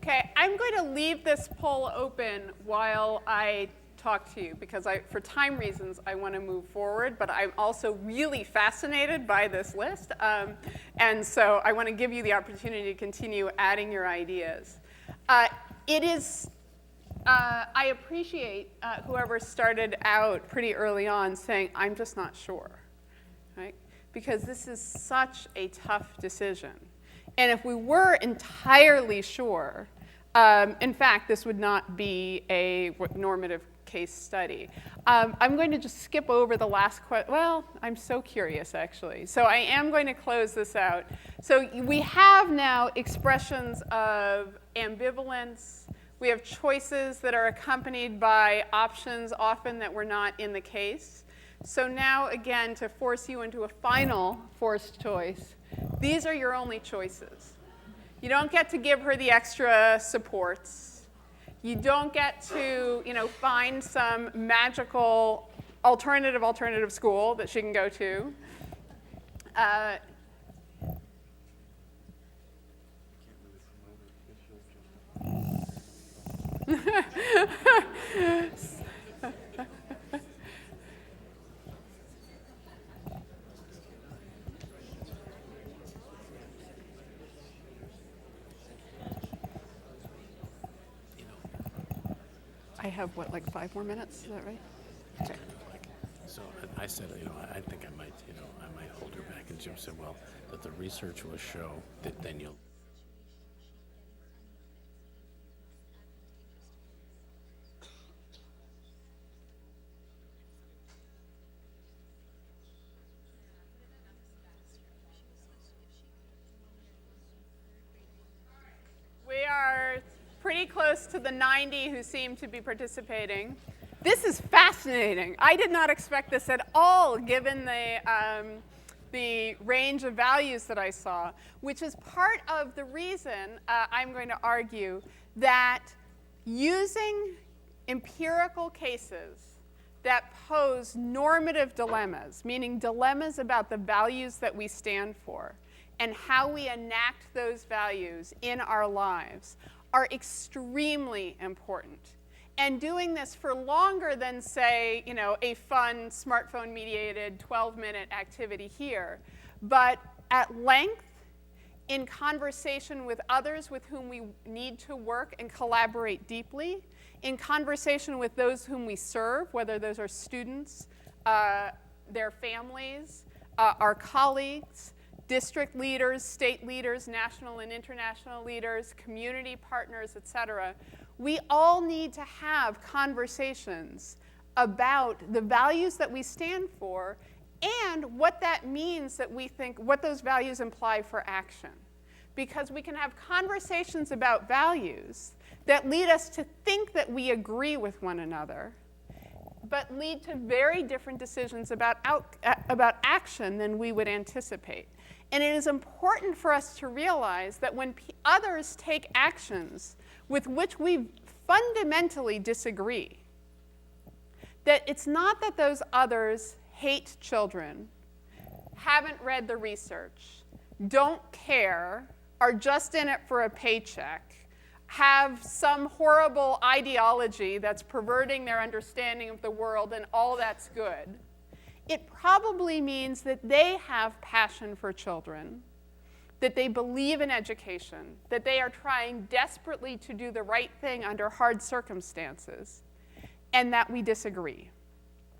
Okay, I'm going to leave this poll open while I talk to you, because for time reasons, I want to move forward, but I'm also really fascinated by this list. And so I want to give you the opportunity to continue adding your ideas. I appreciate whoever started out pretty early on saying, I'm just not sure, right? Because this is such a tough decision. And if we were entirely sure, in fact, this would not be a normative case study. I'm going to just skip over the last question. Well, I'm so curious, actually. So I am going to close this out. So we have now expressions of ambivalence. We have choices that are accompanied by options often that were not in the case. So now, again, to force you into a final forced choice, these are your only choices. You don't get to give her the extra supports. You don't get to, find some magical alternative school that she can go to. I have, what, like 5 more minutes? Is that right? Okay. So I said, I think I might hold her back. And Jim said, well, that the research will show that then you'll. We are pretty close to the 90 who seem to be participating. This is fascinating. I did not expect this at all, given the range of values that I saw, which is part of the reason I'm going to argue that using empirical cases that pose normative dilemmas, meaning dilemmas about the values that we stand for, and how we enact those values in our lives are extremely important. And doing this for longer than, say, a fun smartphone-mediated 12-minute activity here, but at length, in conversation with others with whom we need to work and collaborate deeply, in conversation with those whom we serve, whether those are students, their families, our colleagues, district leaders, state leaders, national and international leaders, community partners, et cetera. We all need to have conversations about the values that we stand for and what that means that we think, what those values imply for action. Because we can have conversations about values that lead us to think that we agree with one another, but lead to very different decisions about action than we would anticipate. And it is important for us to realize that when others take actions with which we fundamentally disagree, that it's not that those others hate children, haven't read the research, don't care, are just in it for a paycheck, have some horrible ideology that's perverting their understanding of the world and all that's good. It probably means that they have passion for children, that they believe in education, that they are trying desperately to do the right thing under hard circumstances, and that we disagree.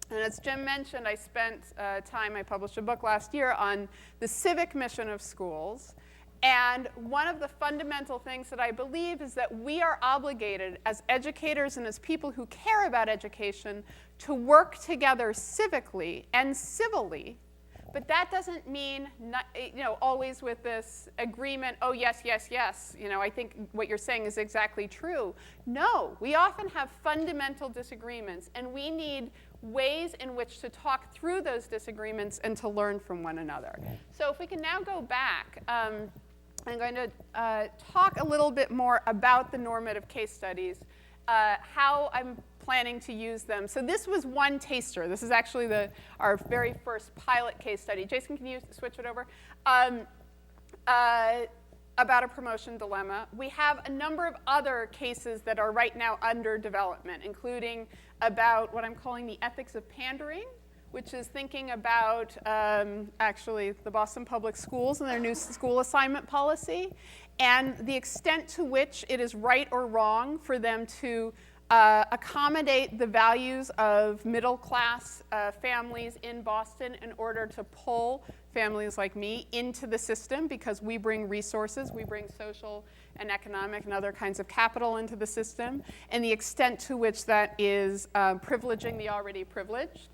And as Jim mentioned, I published a book last year on the civic mission of schools. And one of the fundamental things that I believe is that we are obligated as educators and as people who care about education to work together civically and civilly. But that doesn't mean, always with this agreement, oh, yes, yes, yes. I think what you're saying is exactly true. No, we often have fundamental disagreements, and we need ways in which to talk through those disagreements and to learn from one another. So if we can now go back, I'm going to talk a little bit more about the normative case studies, how I'm planning to use them. So this was one taster. This is actually our very first pilot case study. Jason, can you switch it over? About a promotion dilemma. We have a number of other cases that are right now under development, including about what I'm calling the ethics of pandering, which is thinking about actually the Boston Public Schools and their new school assignment policy, and the extent to which it is right or wrong for them to accommodate the values of middle-class families in Boston in order to pull families like me into the system because we bring resources, we bring social and economic and other kinds of capital into the system, and the extent to which that is privileging the already privileged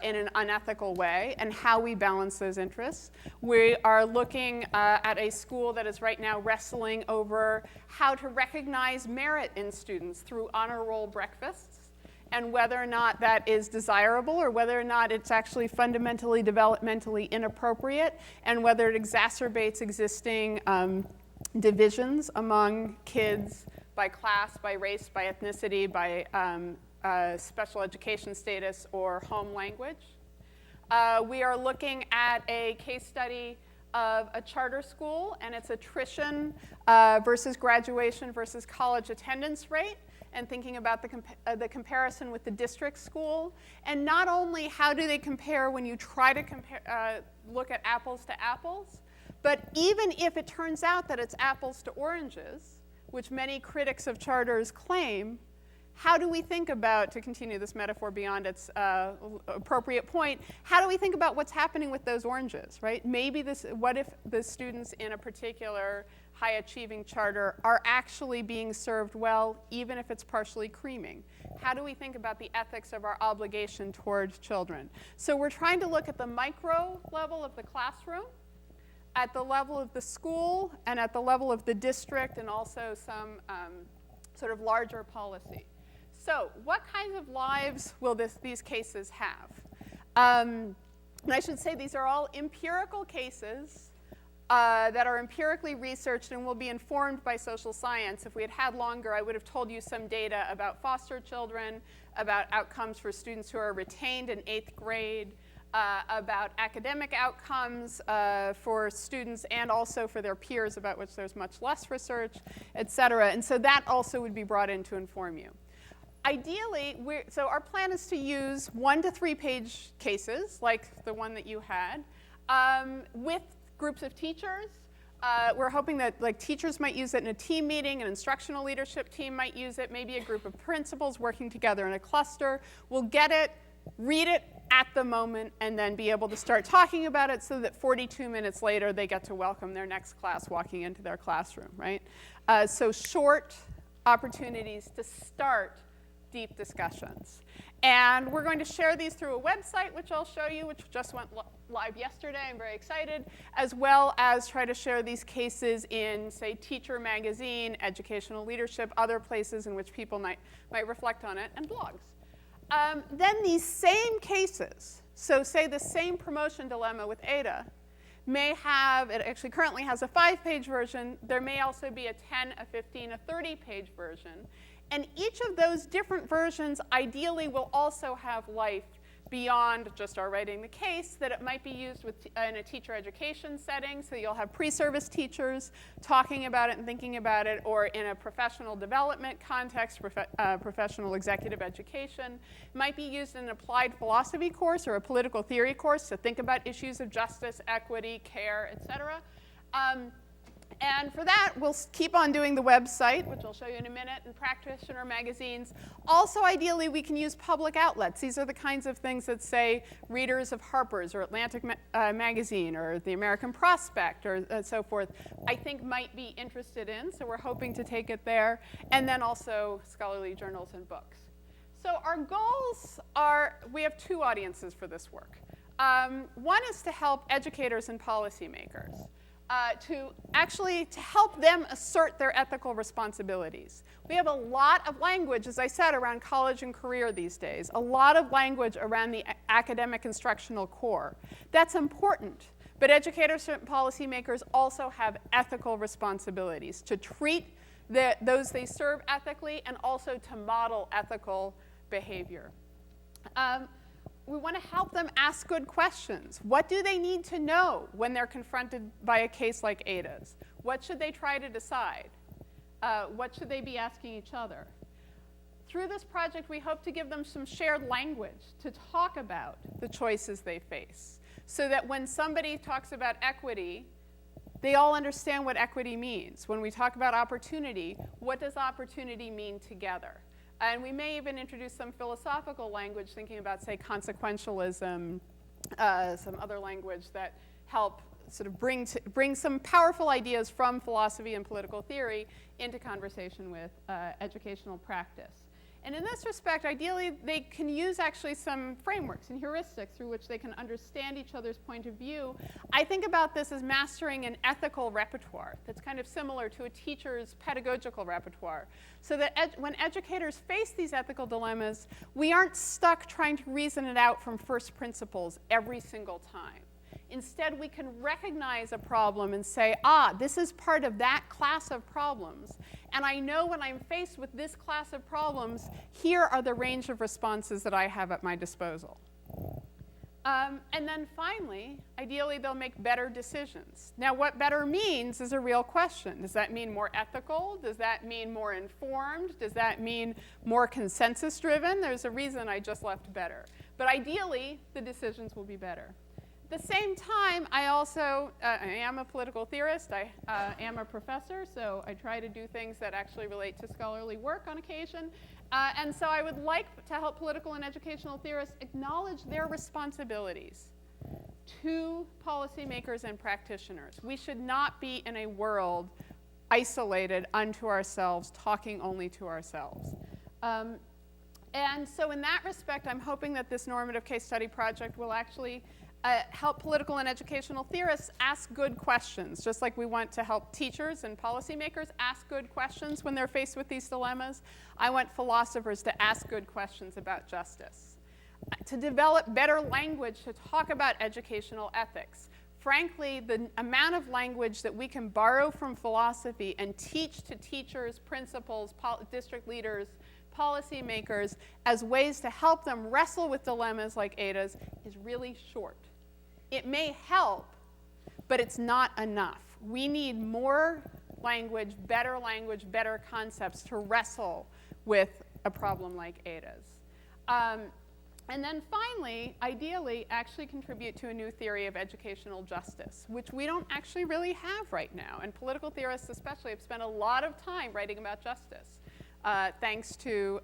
in an unethical way, and how we balance those interests. We are looking at a school that is right now wrestling over how to recognize merit in students through honor roll breakfasts, and whether or not that is desirable, or whether or not it's actually fundamentally developmentally inappropriate, and whether it exacerbates existing divisions among kids by class, by race, by ethnicity, by special education status, or home language. We are looking at a case study of a charter school and its attrition versus graduation versus college attendance rate, and thinking about the comparison with the district school. And not only how do they compare when you try to look at apples to apples, but even if it turns out that it's apples to oranges, which many critics of charters claim, how do we think about, to continue this metaphor beyond its appropriate point, how do we think about what's happening with those oranges, right? What if the students in a particular high-achieving charter are actually being served well, even if it's partially creaming? How do we think about the ethics of our obligation toward children? So we're trying to look at the micro level of the classroom, at the level of the school, and at the level of the district, and also some sort of larger policy. So what kinds of lives will these cases have? And I should say these are all empirical cases that are empirically researched and will be informed by social science. If we had had longer, I would have told you some data about foster children, about outcomes for students who are retained in 8th grade, about academic outcomes for students and also for their peers, about which there's much less research, et cetera. And so that also would be brought in to inform you. Ideally, so our plan is to use 1 to 3 page cases, like the one that you had, with groups of teachers. We're hoping that teachers might use it in a team meeting, an instructional leadership team might use it, maybe a group of principals working together in a cluster. We'll get it, read it at the moment, and then be able to start talking about it so that 42 minutes later they get to welcome their next class walking into their classroom, right? So short opportunities to start deep discussions. And we're going to share these through a website, which I'll show you, which just went live yesterday. I'm very excited, as well as try to share these cases in, say, Teacher Magazine, Educational Leadership, other places in which people might reflect on it, and blogs. Then these same cases, so say the same promotion dilemma with Ada, may have, it actually currently has a 5-page version. There may also be a 10, a 15, a 30-page version. And each of those different versions ideally will also have life beyond just our writing the case, that it might be used in a teacher education setting, so you'll have pre-service teachers talking about it and thinking about it, or in a professional development context, professional executive education. It might be used in an applied philosophy course or a political theory course to think about issues of justice, equity, care, et cetera. And for that, we'll keep on doing the website, which I'll show you in a minute, and practitioner magazines. Also, ideally, we can use public outlets. These are the kinds of things that, say, readers of Harper's or Atlantic Magazine or the American Prospect or so forth, I think might be interested in. So we're hoping to take it there. And then also scholarly journals and books. So our goals are, we have 2 audiences for this work. One is to help educators and policymakers. To help them assert their ethical responsibilities. We have a lot of language, as I said, around college and career these days, a lot of language around the academic instructional core. That's important, but educators and policymakers also have ethical responsibilities to treat those they serve ethically and also to model ethical behavior. We want to help them ask good questions. What do they need to know when they're confronted by a case like Ada's? What should they try to decide? What should they be asking each other? Through this project, we hope to give them some shared language to talk about the choices they face, so that when somebody talks about equity, they all understand what equity means. When we talk about opportunity, what does opportunity mean together? And we may even introduce some philosophical language, thinking about, say, consequentialism, some other language that help sort of bring some powerful ideas from philosophy and political theory into conversation with educational practice. And in this respect, ideally, they can use actually some frameworks and heuristics through which they can understand each other's point of view. I think about this as mastering an ethical repertoire that's kind of similar to a teacher's pedagogical repertoire, so that when educators face these ethical dilemmas, we aren't stuck trying to reason it out from first principles every single time. Instead, we can recognize a problem and say, this is part of that class of problems. And I know when I'm faced with this class of problems, here are the range of responses that I have at my disposal. And then finally, ideally, they'll make better decisions. Now, what better means is a real question. Does that mean more ethical? Does that mean more informed? Does that mean more consensus-driven? There's a reason I just left better. But ideally, the decisions will be better. At the same time, I also I am a political theorist. I am a professor, so I try to do things that actually relate to scholarly work on occasion. And so I would like to help political and educational theorists acknowledge their responsibilities to policymakers and practitioners. We should not be in a world isolated unto ourselves, talking only to ourselves. And so in that respect, I'm hoping that this normative case study project will actually help political and educational theorists ask good questions, just like we want to help teachers and policymakers ask good questions when they're faced with these dilemmas. I want philosophers to ask good questions about justice, to develop better language to talk about educational ethics. Frankly, the amount of language that we can borrow from philosophy and teach to teachers, principals, district leaders, policymakers as ways to help them wrestle with dilemmas like Ada's is really short. It may help, but it's not enough. We need more language, better concepts to wrestle with a problem like Ada's. And then finally, ideally, actually contribute to a new theory of educational justice, which we don't actually really have right now. And political theorists especially have spent a lot of time writing about justice, thanks to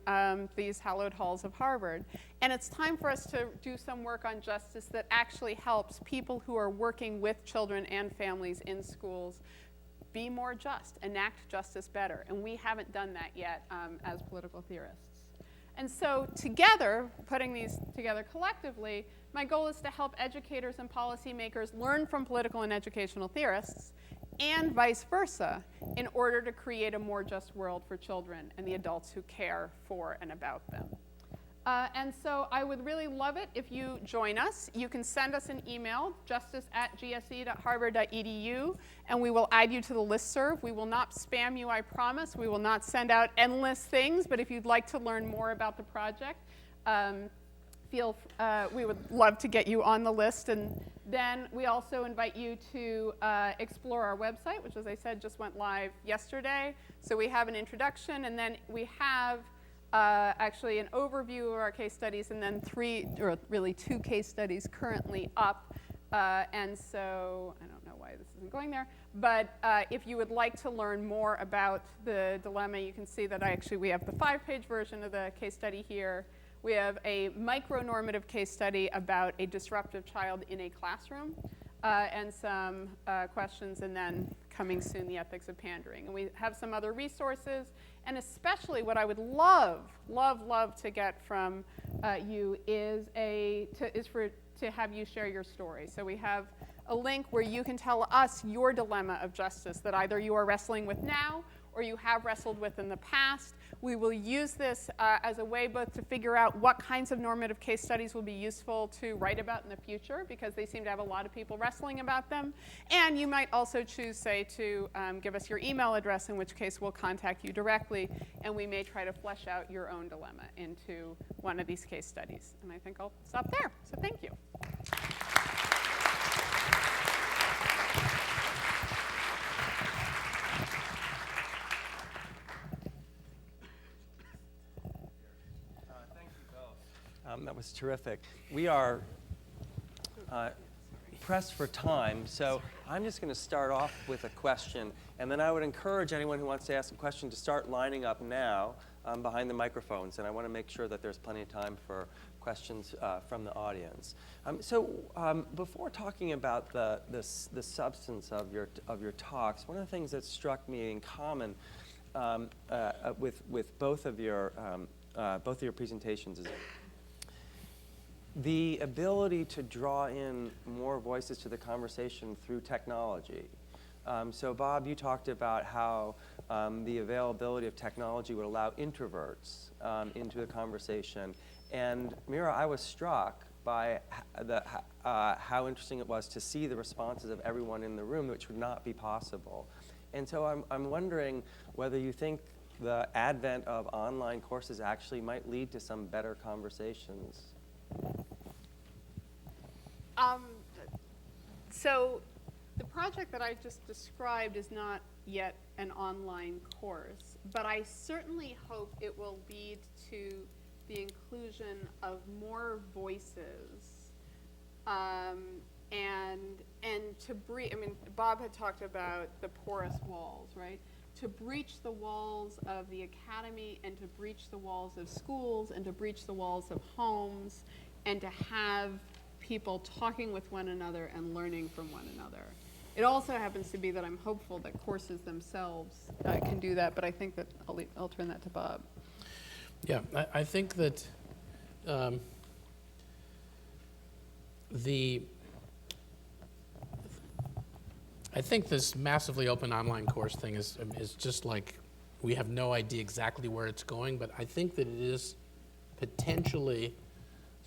these hallowed halls of Harvard. And it's time for us to do some work on justice that actually helps people who are working with children and families in schools be more just, enact justice better. And we haven't done that yet as political theorists. And so together, putting these together collectively, my goal is to help educators and policymakers learn from political and educational theorists, and vice versa, in order to create a more just world for children and the adults who care for and about them. And so I would really love it if you join us. You can send us an email, justice@gse.harvard.edu, and we will add you to the listserv. We will not spam you, I promise. We will not send out endless things, but if you'd like to learn more about the project, we would love to get you on the list. And then we also invite you to explore our website, which, as I said, just went live yesterday. So we have an introduction, and then we have actually an overview of our case studies, and then two case studies currently up. And so I don't know why this isn't going there, but if you would like to learn more about the dilemma, you can see that we have the 5-page version of the case study here. We have a micro-normative case study about a disruptive child in a classroom, and some questions, and then coming soon, the ethics of pandering. And we have some other resources, and especially what I would love to get from you is to have you share your story. So we have a link where you can tell us your dilemma of justice that either you are wrestling with now or you have wrestled with in the past. We will use this as a way both to figure out what kinds of normative case studies will be useful to write about in the future, because they seem to have a lot of people wrestling about them. And you might also choose, say, to give us your email address, in which case we'll contact you directly, and we may try to flesh out your own dilemma into one of these case studies. And I think I'll stop there. So thank you. That was terrific. We are pressed for time, so I'm just going to start off with a question, and then I would encourage anyone who wants to ask a question to start lining up now. behind the microphones, and I want to make sure that there's plenty of time for questions from the audience. Before talking about the substance of your talks, one of the things that struck me in common with both of your presentations is the ability to draw in more voices to the conversation through technology. So Bob, you talked about how the availability of technology would allow introverts into the conversation. And Mira, I was struck by how interesting it was to see the responses of everyone in the room, which would not be possible. And so I'm wondering whether you think the advent of online courses actually might lead to some better conversations. So the project that I just described is not yet an online course, but I certainly hope it will lead to the inclusion of more voices and to breach. I mean, Bob had talked about the porous walls, right? To breach the walls of the academy and to breach the walls of schools and to breach the walls of homes and to have people talking with one another and learning from one another. It also happens to be that I'm hopeful that courses themselves can do that, but I think that I'll turn that to Bob. Yeah, I think that I think this massively open online course thing is just like, we have no idea exactly where it's going, but I think that it is potentially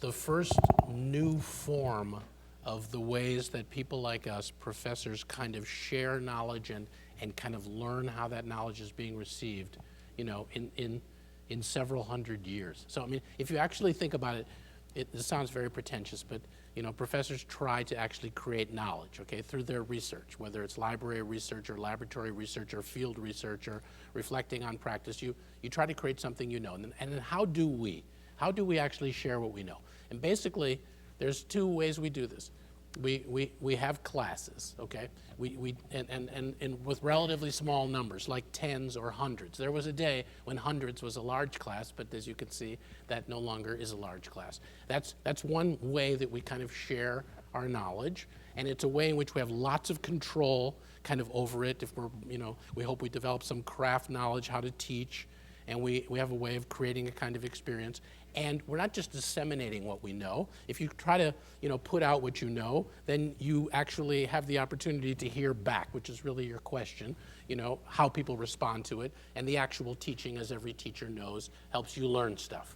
the first new form of the ways that people like us, professors, kind of share knowledge and kind of learn how that knowledge is being received, you know, in several hundred years. So, I mean, if you actually think about it, it sounds very pretentious, but, you know, professors try to actually create knowledge, okay, through their research, whether it's library research or laboratory research or field research or reflecting on practice. You try to create something you know. And then how do we actually share what we know? And basically, there's two ways we do this. We have classes, okay? And with relatively small numbers, like tens or hundreds. There was a day when hundreds was a large class, but as you can see, that no longer is a large class. That's one way that we kind of share our knowledge, and it's a way in which we have lots of control kind of over it. If we're, you know, we hope we develop some craft knowledge, how to teach, and we have a way of creating a kind of experience. And we're not just disseminating what we know. If you try to, you know, put out what you know, then you actually have the opportunity to hear back, which is really your question, you know, how people respond to it. And the actual teaching, as every teacher knows, helps you learn stuff.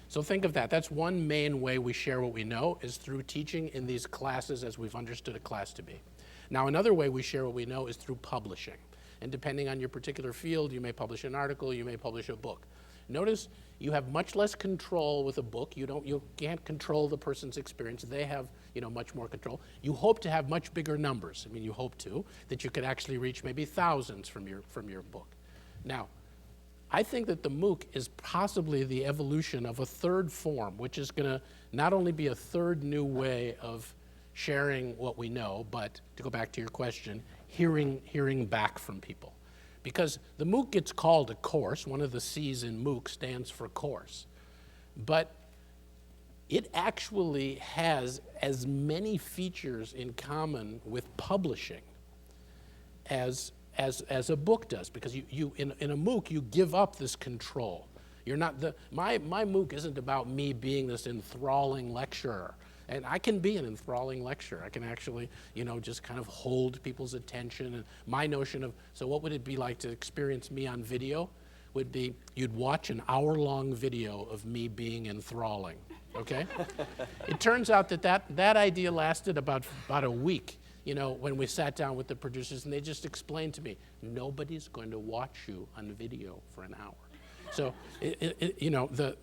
So think of that. That's one main way we share what we know, is through teaching in these classes as we've understood a class to be. Now, another way we share what we know is through publishing. And depending on your particular field, you may publish an article, you may publish a book. Notice you have much less control with a book. You can't control the person's experience. They have, you know, much more control. You hope to have much bigger numbers. I mean, you hope that you could actually reach maybe thousands from your book. Now, I think that the MOOC is possibly the evolution of a third form, which is going to not only be a third new way of sharing what we know, but to go back to your question, hearing back from people. Because the MOOC gets called a course. One of the C's in MOOC stands for course. But it actually has as many features in common with publishing as a book does. Because you in a MOOC, you give up this control. You're not my MOOC isn't about me being this enthralling lecturer. And I can be an enthralling lecturer. I can actually, you know, just kind of hold people's attention. And my notion of, so what would it be like to experience me on video? Would be, you'd watch an hour-long video of me being enthralling, okay? It turns out that idea lasted about a week, you know, when we sat down with the producers, and they just explained to me, nobody's going to watch you on video for an hour. So, you know, the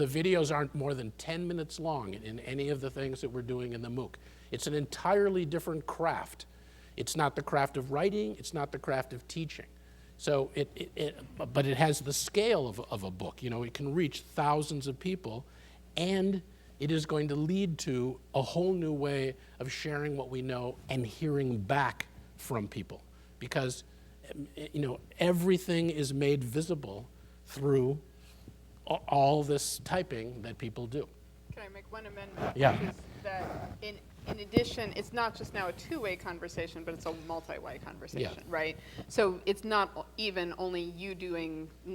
videos aren't more than 10 minutes long in any of the things that we're doing in the MOOC. It's an entirely different craft. It's not the craft of writing. It's not the craft of teaching. So, but it has the scale of a book. You know, it can reach thousands of people, and it is going to lead to a whole new way of sharing what we know and hearing back from people. Because, you know, everything is made visible through all this typing that people do. Can I make one amendment? Yeah. Which is that in addition, it's not just now a two-way conversation, but it's a multi-way conversation, right? So it's not even only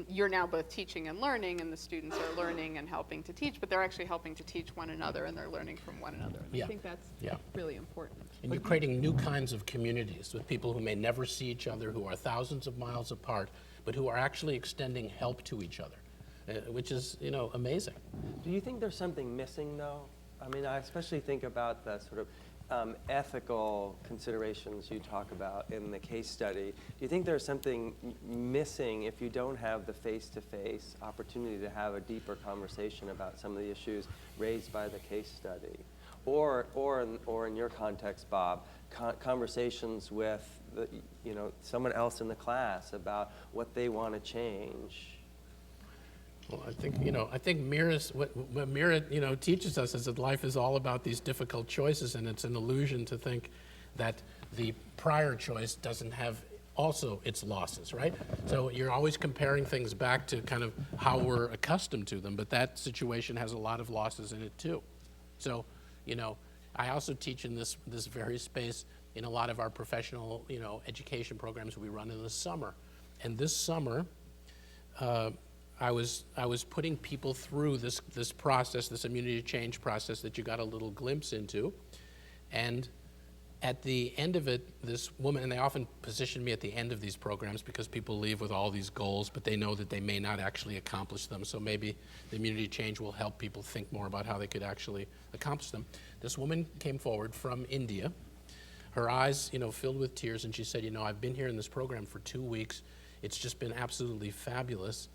you're now both teaching and learning, and the students are learning and helping to teach, but they're actually helping to teach one another, and they're learning from one another. And I think that's really important. And you're creating new kinds of communities with people who may never see each other, who are thousands of miles apart, but who are actually extending help to each other, which is, amazing. Do you think there's something missing, though? I mean, I especially think about the sort of ethical considerations you talk about in the case study. Do you think there's something missing if you don't have the face-to-face opportunity to have a deeper conversation about some of the issues raised by the case study? Or in your context, Bob, conversations with someone else in the class about what they want to change? Well, I think Mira's, what Mira, teaches us is that life is all about these difficult choices, and it's an illusion to think that the prior choice doesn't have also its losses, right? So you're always comparing things back to kind of how we're accustomed to them, but that situation has a lot of losses in it too. So, I also teach in this very space in a lot of our professional, education programs we run in the summer. And this summer, I was putting people through this process, this immunity change process that you got a little glimpse into. And at the end of it, this woman, and they often position me at the end of these programs because people leave with all these goals, but they know that they may not actually accomplish them. So maybe the immunity change will help people think more about how they could actually accomplish them. This woman came forward from India, her eyes, filled with tears, and she said, I've been here in this program for 2 weeks. It's just been absolutely fabulous.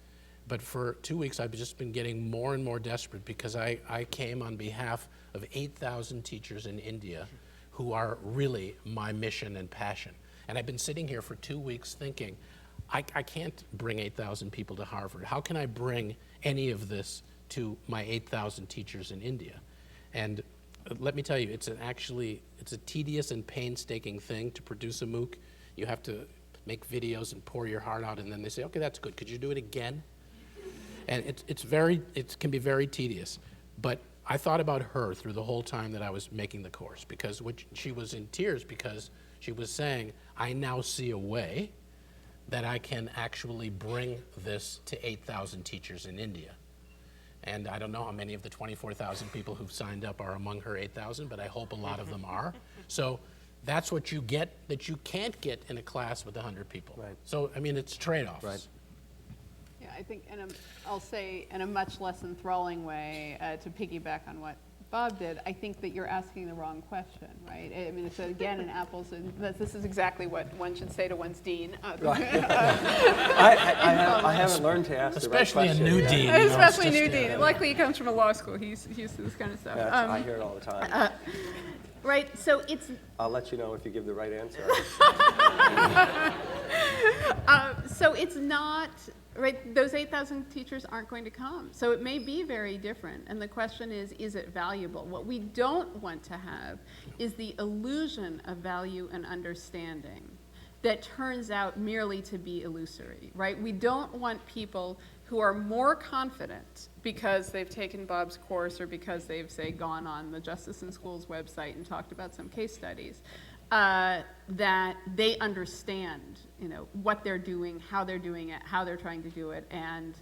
But for 2 weeks, I've just been getting more and more desperate because I came on behalf of 8,000 teachers in India who are really my mission and passion. And I've been sitting here for 2 weeks thinking, I can't bring 8,000 people to Harvard. How can I bring any of this to my 8,000 teachers in India? And let me tell you, it's a tedious and painstaking thing to produce a MOOC. You have to make videos and pour your heart out, and then they say, okay, that's good. Could you do it again? And it can be very tedious. But I thought about her through the whole time that I was making the course, because she was in tears because she was saying, I now see a way that I can actually bring this to 8,000 teachers in India. And I don't know how many of the 24,000 people who've signed up are among her 8,000, but I hope a lot of them are. So that's what you get that you can't get in a class with 100 people. Right. So, it's trade-offs. Right. Yeah, I think, I'll say in a much less enthralling way, to piggyback on what Bob did, I think that you're asking the wrong question, right? It's again an apples, and this is exactly what one should say to one's dean. I haven't learned to ask Especially the right a new question. dean. Especially new dean. Luckily, he comes from a law school. He's used to this kind of stuff. Yeah, I hear it all the time. Right, so it's... I'll let you know if you give the right answer. So it's not... Right, those 8,000 teachers aren't going to come. So it may be very different. And the question is it valuable? What we don't want to have is the illusion of value and understanding that turns out merely to be illusory, right? We don't want people who are more confident because they've taken Bob's course or because they've, say, gone on the Justice in Schools website and talked about some case studies, that they understand, what they're doing, how they're doing it, how they're trying to do it, and,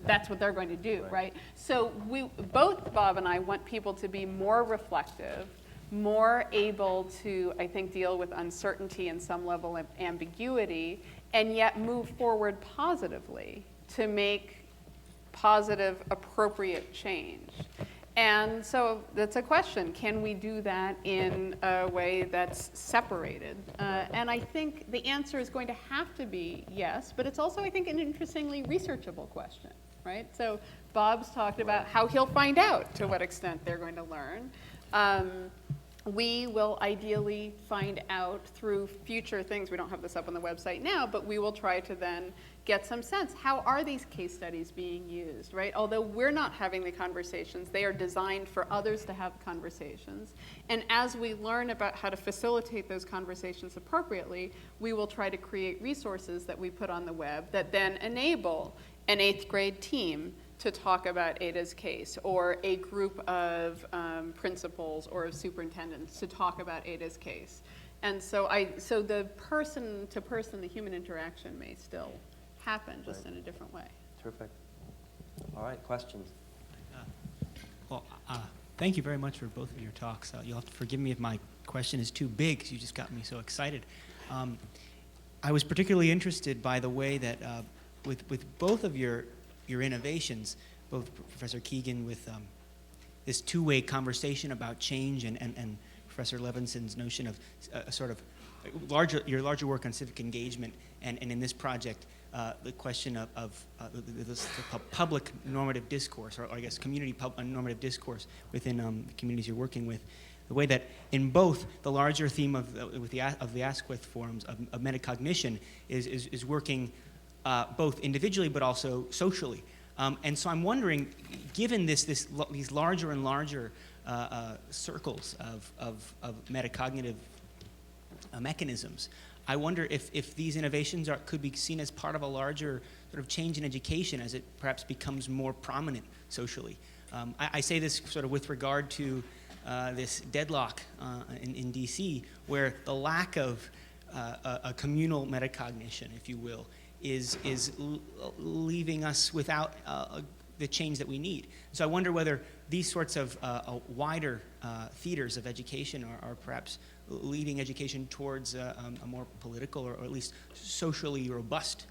that's what they're going to do, right? So both Bob and I want people to be more reflective, more able to, I think, deal with uncertainty and some level of ambiguity, and yet move forward positively to make positive, appropriate change. And so that's a question. Can we do that in a way that's separated? And I think the answer is going to have to be yes, but it's also, I think, an interestingly researchable question, right? So Bob's talked about how he'll find out to what extent they're going to learn. We will ideally find out through future things. We don't have this up on the website now, but we will try to then get some sense. How are these case studies being used, right? Although we're not having the conversations, they are designed for others to have conversations. And as we learn about how to facilitate those conversations appropriately, we will try to create resources that we put on the web that then enable an 8th grade team to talk about Ada's case, or a group of principals or of superintendents to talk about Ada's case. And so the person-to-person, the human interaction may still happen, just in a different way. Terrific. All right, questions? Thank you very much for both of your talks. You'll have to forgive me if my question is too big, because you just got me so excited. I was particularly interested by the way that with both of your innovations, both Professor Kegan with this two-way conversation about change and Professor Levinson's notion of a sort of your larger work on civic engagement, and in this project, the question of the public normative discourse, or I guess community normative discourse within the communities you're working with. The way that in both the larger theme of the Askwith forums of metacognition is working both individually but also socially. And so I'm wondering, given these larger and larger circles of metacognitive mechanisms, I wonder if these innovations could be seen as part of a larger sort of change in education as it perhaps becomes more prominent socially. I say this sort of with regard to this deadlock in DC, where the lack of a communal metacognition, if you will, is leaving us without the change that we need. So I wonder whether these sorts of wider theaters of education are perhaps leading education towards a more political or at least socially robust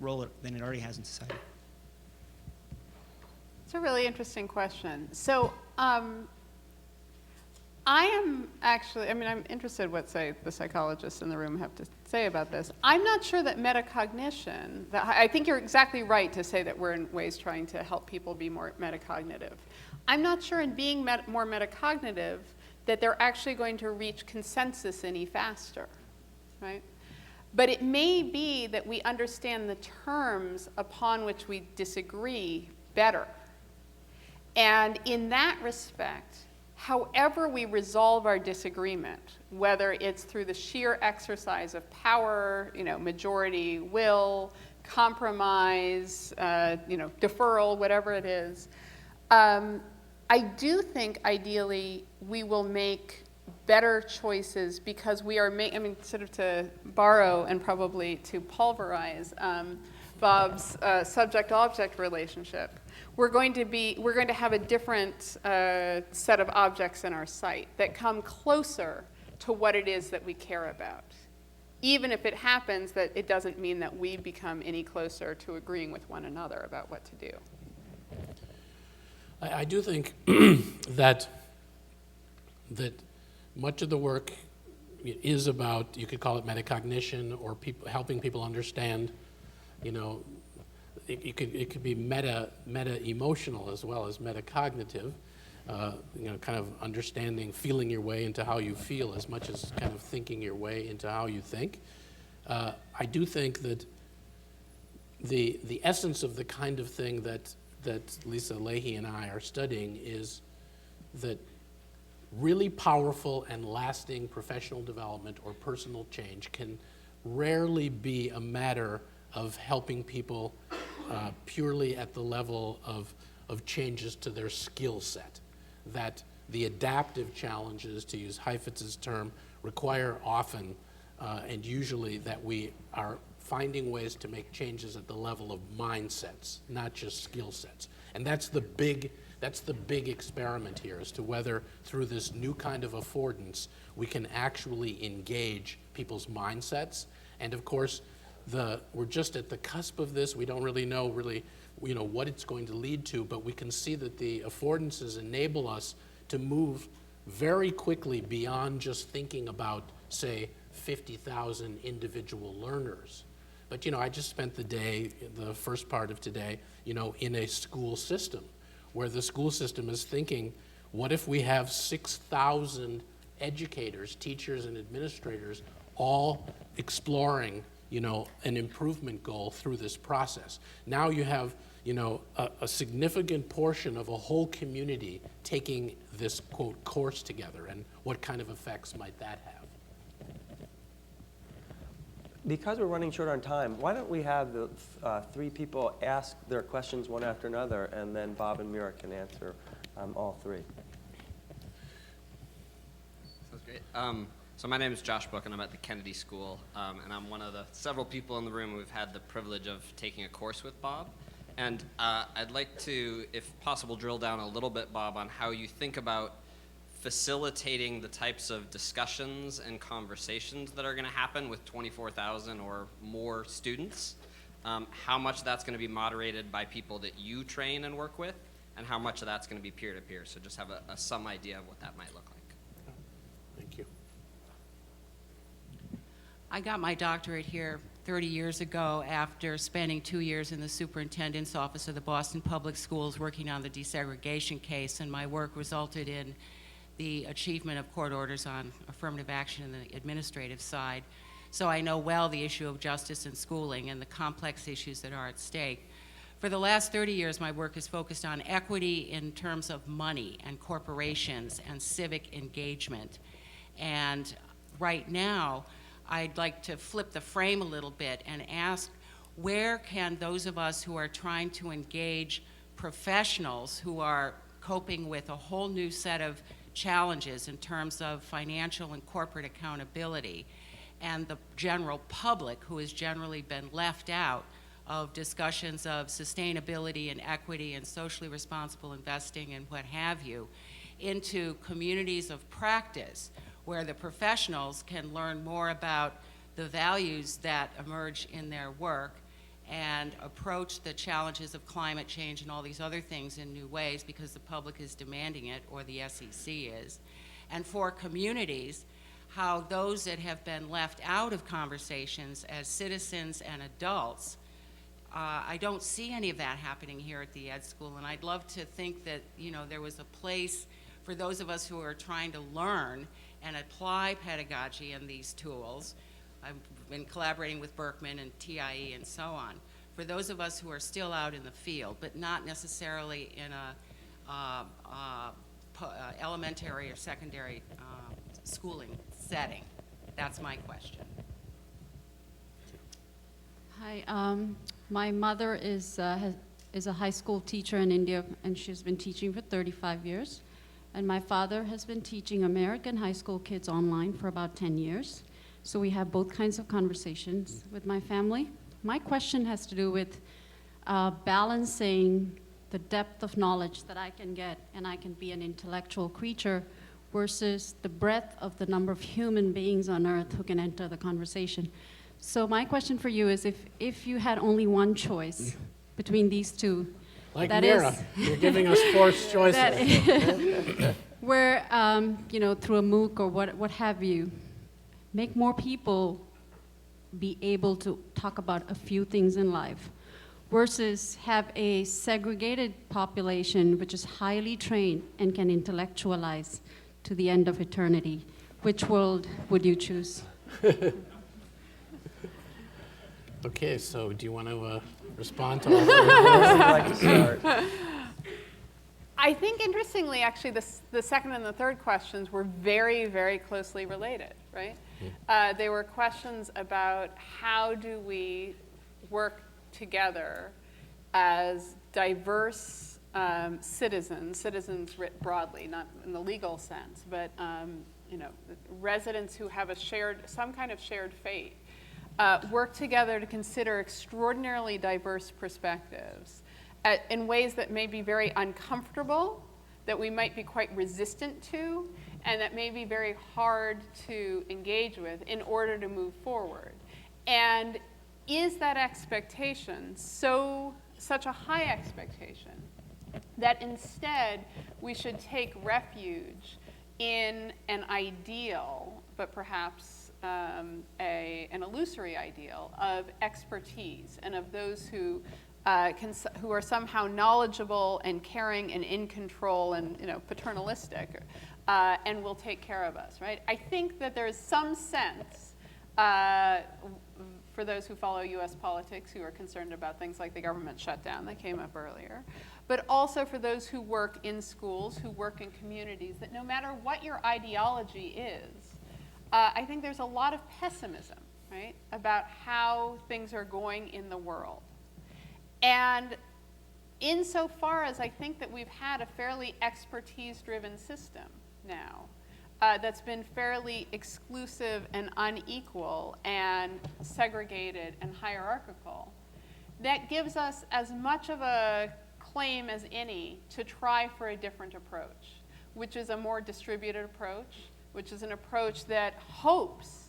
role than it already has in society. It's a really interesting question. So I am actually, I'm interested what, say, the psychologists in the room have to say about this. I'm not sure that metacognition, I think you're exactly right to say that we're in ways trying to help people be more metacognitive. I'm not sure in being more metacognitive that they're actually going to reach consensus any faster, right? But it may be that we understand the terms upon which we disagree better. And in that respect, however we resolve our disagreement, whether it's through the sheer exercise of power, majority will, compromise, deferral, whatever it is, I do think ideally we will make better choices because we are sort of to borrow and probably to pulverize Bob's subject-object relationship. We're going to have a different set of objects in our sight that come closer to what it is that we care about. Even if it happens that it doesn't mean that we become any closer to agreeing with one another about what to do. I do think that much of the work is about, you could call it metacognition, or helping people understand, it could be meta-emotional as well as metacognitive, kind of understanding, feeling your way into how you feel as much as kind of thinking your way into how you think. I do think that the essence of the kind of thing that Lisa Leahy and I are studying is that really powerful and lasting professional development or personal change can rarely be a matter of helping people purely at the level of changes to their skill set. That the adaptive challenges, to use Heifetz's term, require often and usually that we are finding ways to make changes at the level of mindsets, not just skill sets. And that's the big experiment here, as to whether through this new kind of affordance we can actually engage people's mindsets. And of course, we're just at the cusp of this. We don't really know what it's going to lead to, but we can see that the affordances enable us to move very quickly beyond just thinking about, say, 50,000 individual learners. But I just spent the first part of today, in a school system, where the school system is thinking, what if we have 6,000 educators, teachers, and administrators all exploring, an improvement goal through this process? Now you have, a significant portion of a whole community taking this, quote, course together, and what kind of effects might that have? Because we're running short on time, why don't we have the three people ask their questions one after another, and then Bob and Mira can answer all three. Sounds great. So my name is Josh Book, and I'm at the Kennedy School, and I'm one of the several people in the room who've had the privilege of taking a course with Bob. And I'd like to, if possible, drill down a little bit, Bob, on how you think about facilitating the types of discussions and conversations that are going to happen with 24,000 or more students, how much that's going to be moderated by people that you train and work with, and how much of that's going to be peer-to-peer. So just have some idea of what that might look like. Thank you. I got my doctorate here 30 years ago after spending 2 years in the superintendent's office of the Boston Public Schools working on the desegregation case, and my work resulted in the achievement of court orders on affirmative action in the administrative side. So I know well the issue of justice in schooling and the complex issues that are at stake. For the last 30 years, my work is focused on equity in terms of money and corporations and civic engagement. And right now, I'd like to flip the frame a little bit and ask, where can those of us who are trying to engage professionals who are coping with a whole new set of challenges in terms of financial and corporate accountability, and the general public who has generally been left out of discussions of sustainability and equity and socially responsible investing and what have you, into communities of practice where the professionals can learn more about the values that emerge in their work and approach the challenges of climate change and all these other things in new ways because the public is demanding it, or the SEC is. And for communities, how those that have been left out of conversations as citizens and adults, I don't see any of that happening here at the Ed School, and I'd love to think that, you know, there was a place for those of us who are trying to learn and apply pedagogy and these tools. I've been collaborating with Berkman and TIE and so on. For those of us who are still out in the field, but not necessarily in a elementary or secondary schooling setting. That's my question. Hi, my mother is a high school teacher in India, and she's been teaching for 35 years. And my father has been teaching American high school kids online for about 10 years. So we have both kinds of conversations with my family. My question has to do with balancing the depth of knowledge that I can get, and I can be an intellectual creature, versus the breadth of the number of human beings on earth who can enter the conversation. So my question for you is, if you had only one choice between these two, Like that Mira, is, you're giving us forced choices. where, you know, through a MOOC or what have you, make more people be able to talk about a few things in life, versus have a segregated population which is highly trained and can intellectualize to the end of eternity. Which world would you choose? Okay, so do you want to respond to all three of those? I'd like to start. I think, interestingly, actually, the second and the third questions were very, very closely related, right? They were questions about how do we work together as diverse citizens writ broadly, not in the legal sense, but you know, residents who have some kind of shared fate, work together to consider extraordinarily diverse perspectives in ways that may be very uncomfortable, that we might be quite resistant to, and that may be very hard to engage with in order to move forward. And is that expectation such a high expectation that instead we should take refuge in an ideal, but perhaps an illusory ideal of expertise and of those who are somehow knowledgeable and caring and in control and, you know, paternalistic, and will take care of us, right? I think that there's some sense for those who follow US politics, who are concerned about things like the government shutdown that came up earlier, but also for those who work in schools, who work in communities, that no matter what your ideology is, I think there's a lot of pessimism, right? right? About how things are going in the world. And insofar as I think that we've had a fairly expertise-driven system now, that's been fairly exclusive and unequal and segregated and hierarchical, that gives us as much of a claim as any to try for a different approach, which is a more distributed approach, which is an approach that hopes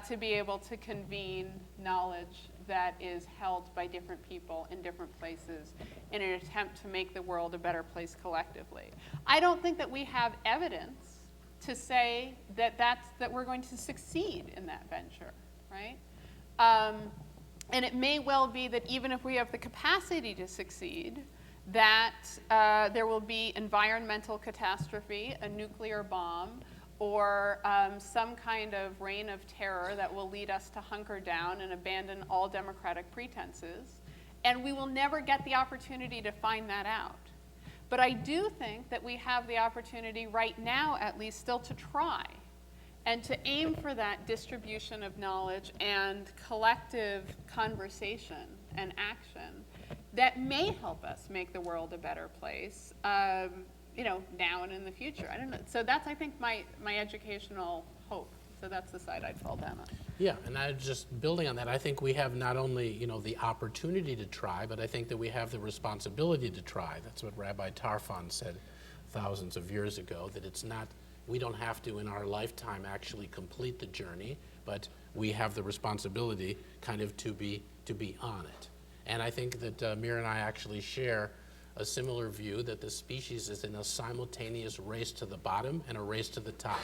to be able to convene knowledge that is held by different people in different places in an attempt to make the world a better place collectively. I don't think that we have evidence to say that we're going to succeed in that venture, right? And it may well be that even if we have the capacity to succeed, that there will be environmental catastrophe, a nuclear bomb, or some kind of reign of terror that will lead us to hunker down and abandon all democratic pretenses. And we will never get the opportunity to find that out. But I do think that we have the opportunity right now, at least, still to try and to aim for that distribution of knowledge and collective conversation and action that may help us make the world a better place, now and in the future. I don't know. So that's, I think, my educational hope. So that's the side I'd fall down on. Yeah, and I just building on that, I think we have not only the opportunity to try, but I think that we have the responsibility to try. That's what Rabbi Tarfon said thousands of years ago, that it's not, we don't have to in our lifetime actually complete the journey, but we have the responsibility kind of to be on it. And I think that Mira and I actually share a similar view that the species is in a simultaneous race to the bottom and a race to the top.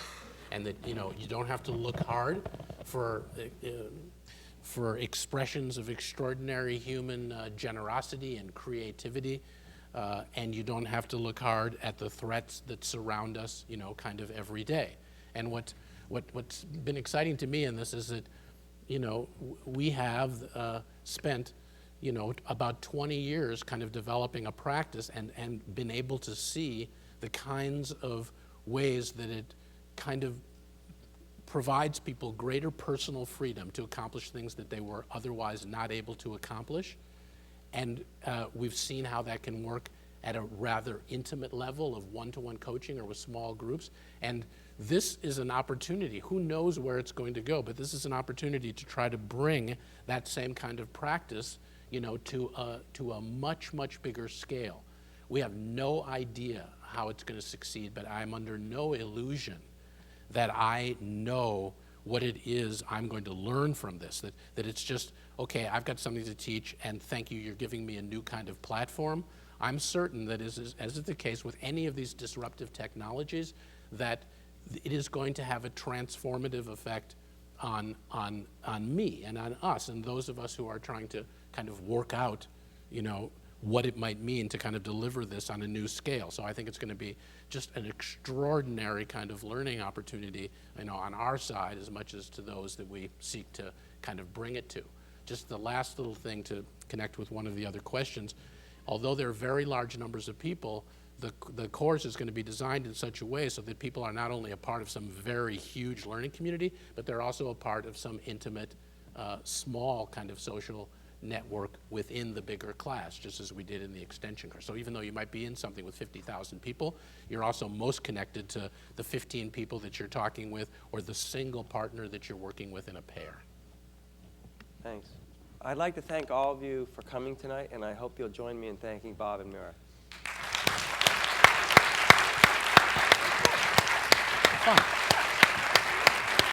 And that you don't have to look hard for expressions of extraordinary human generosity and creativity, and you don't have to look hard at the threats that surround us, kind of every day. And what's been exciting to me in this is that, we have spent, about 20 years kind of developing a practice and been able to see the kinds of ways that it kind of provides people greater personal freedom to accomplish things that they were otherwise not able to accomplish. And we've seen how that can work at a rather intimate level of one-to-one coaching or with small groups. And this is an opportunity. Who knows where it's going to go, but this is an opportunity to try to bring that same kind of practice, to a much, much bigger scale. We have no idea how it's going to succeed, but I'm under no illusion that I know what it is I'm going to learn from this, that it's just, okay, I've got something to teach, and thank you, you're giving me a new kind of platform. I'm certain that, as is the case with any of these disruptive technologies, that it is going to have a transformative effect on me and on us, and those of us who are trying to kind of work out, what it might mean to kind of deliver this on a new scale. So I think it's going to be just an extraordinary kind of learning opportunity, on our side as much as to those that we seek to kind of bring it to. Just the last little thing to connect with one of the other questions, although there are very large numbers of people, the course is going to be designed in such a way so that people are not only a part of some very huge learning community, but they're also a part of some intimate, small kind of social network within the bigger class, just as we did in the extension course. So even though you might be in something with 50,000 people, you're also most connected to the 15 people that you're talking with or the single partner that you're working with in a pair. Thanks. I'd like to thank all of you for coming tonight, and I hope you'll join me in thanking Bob and Mira. Fun.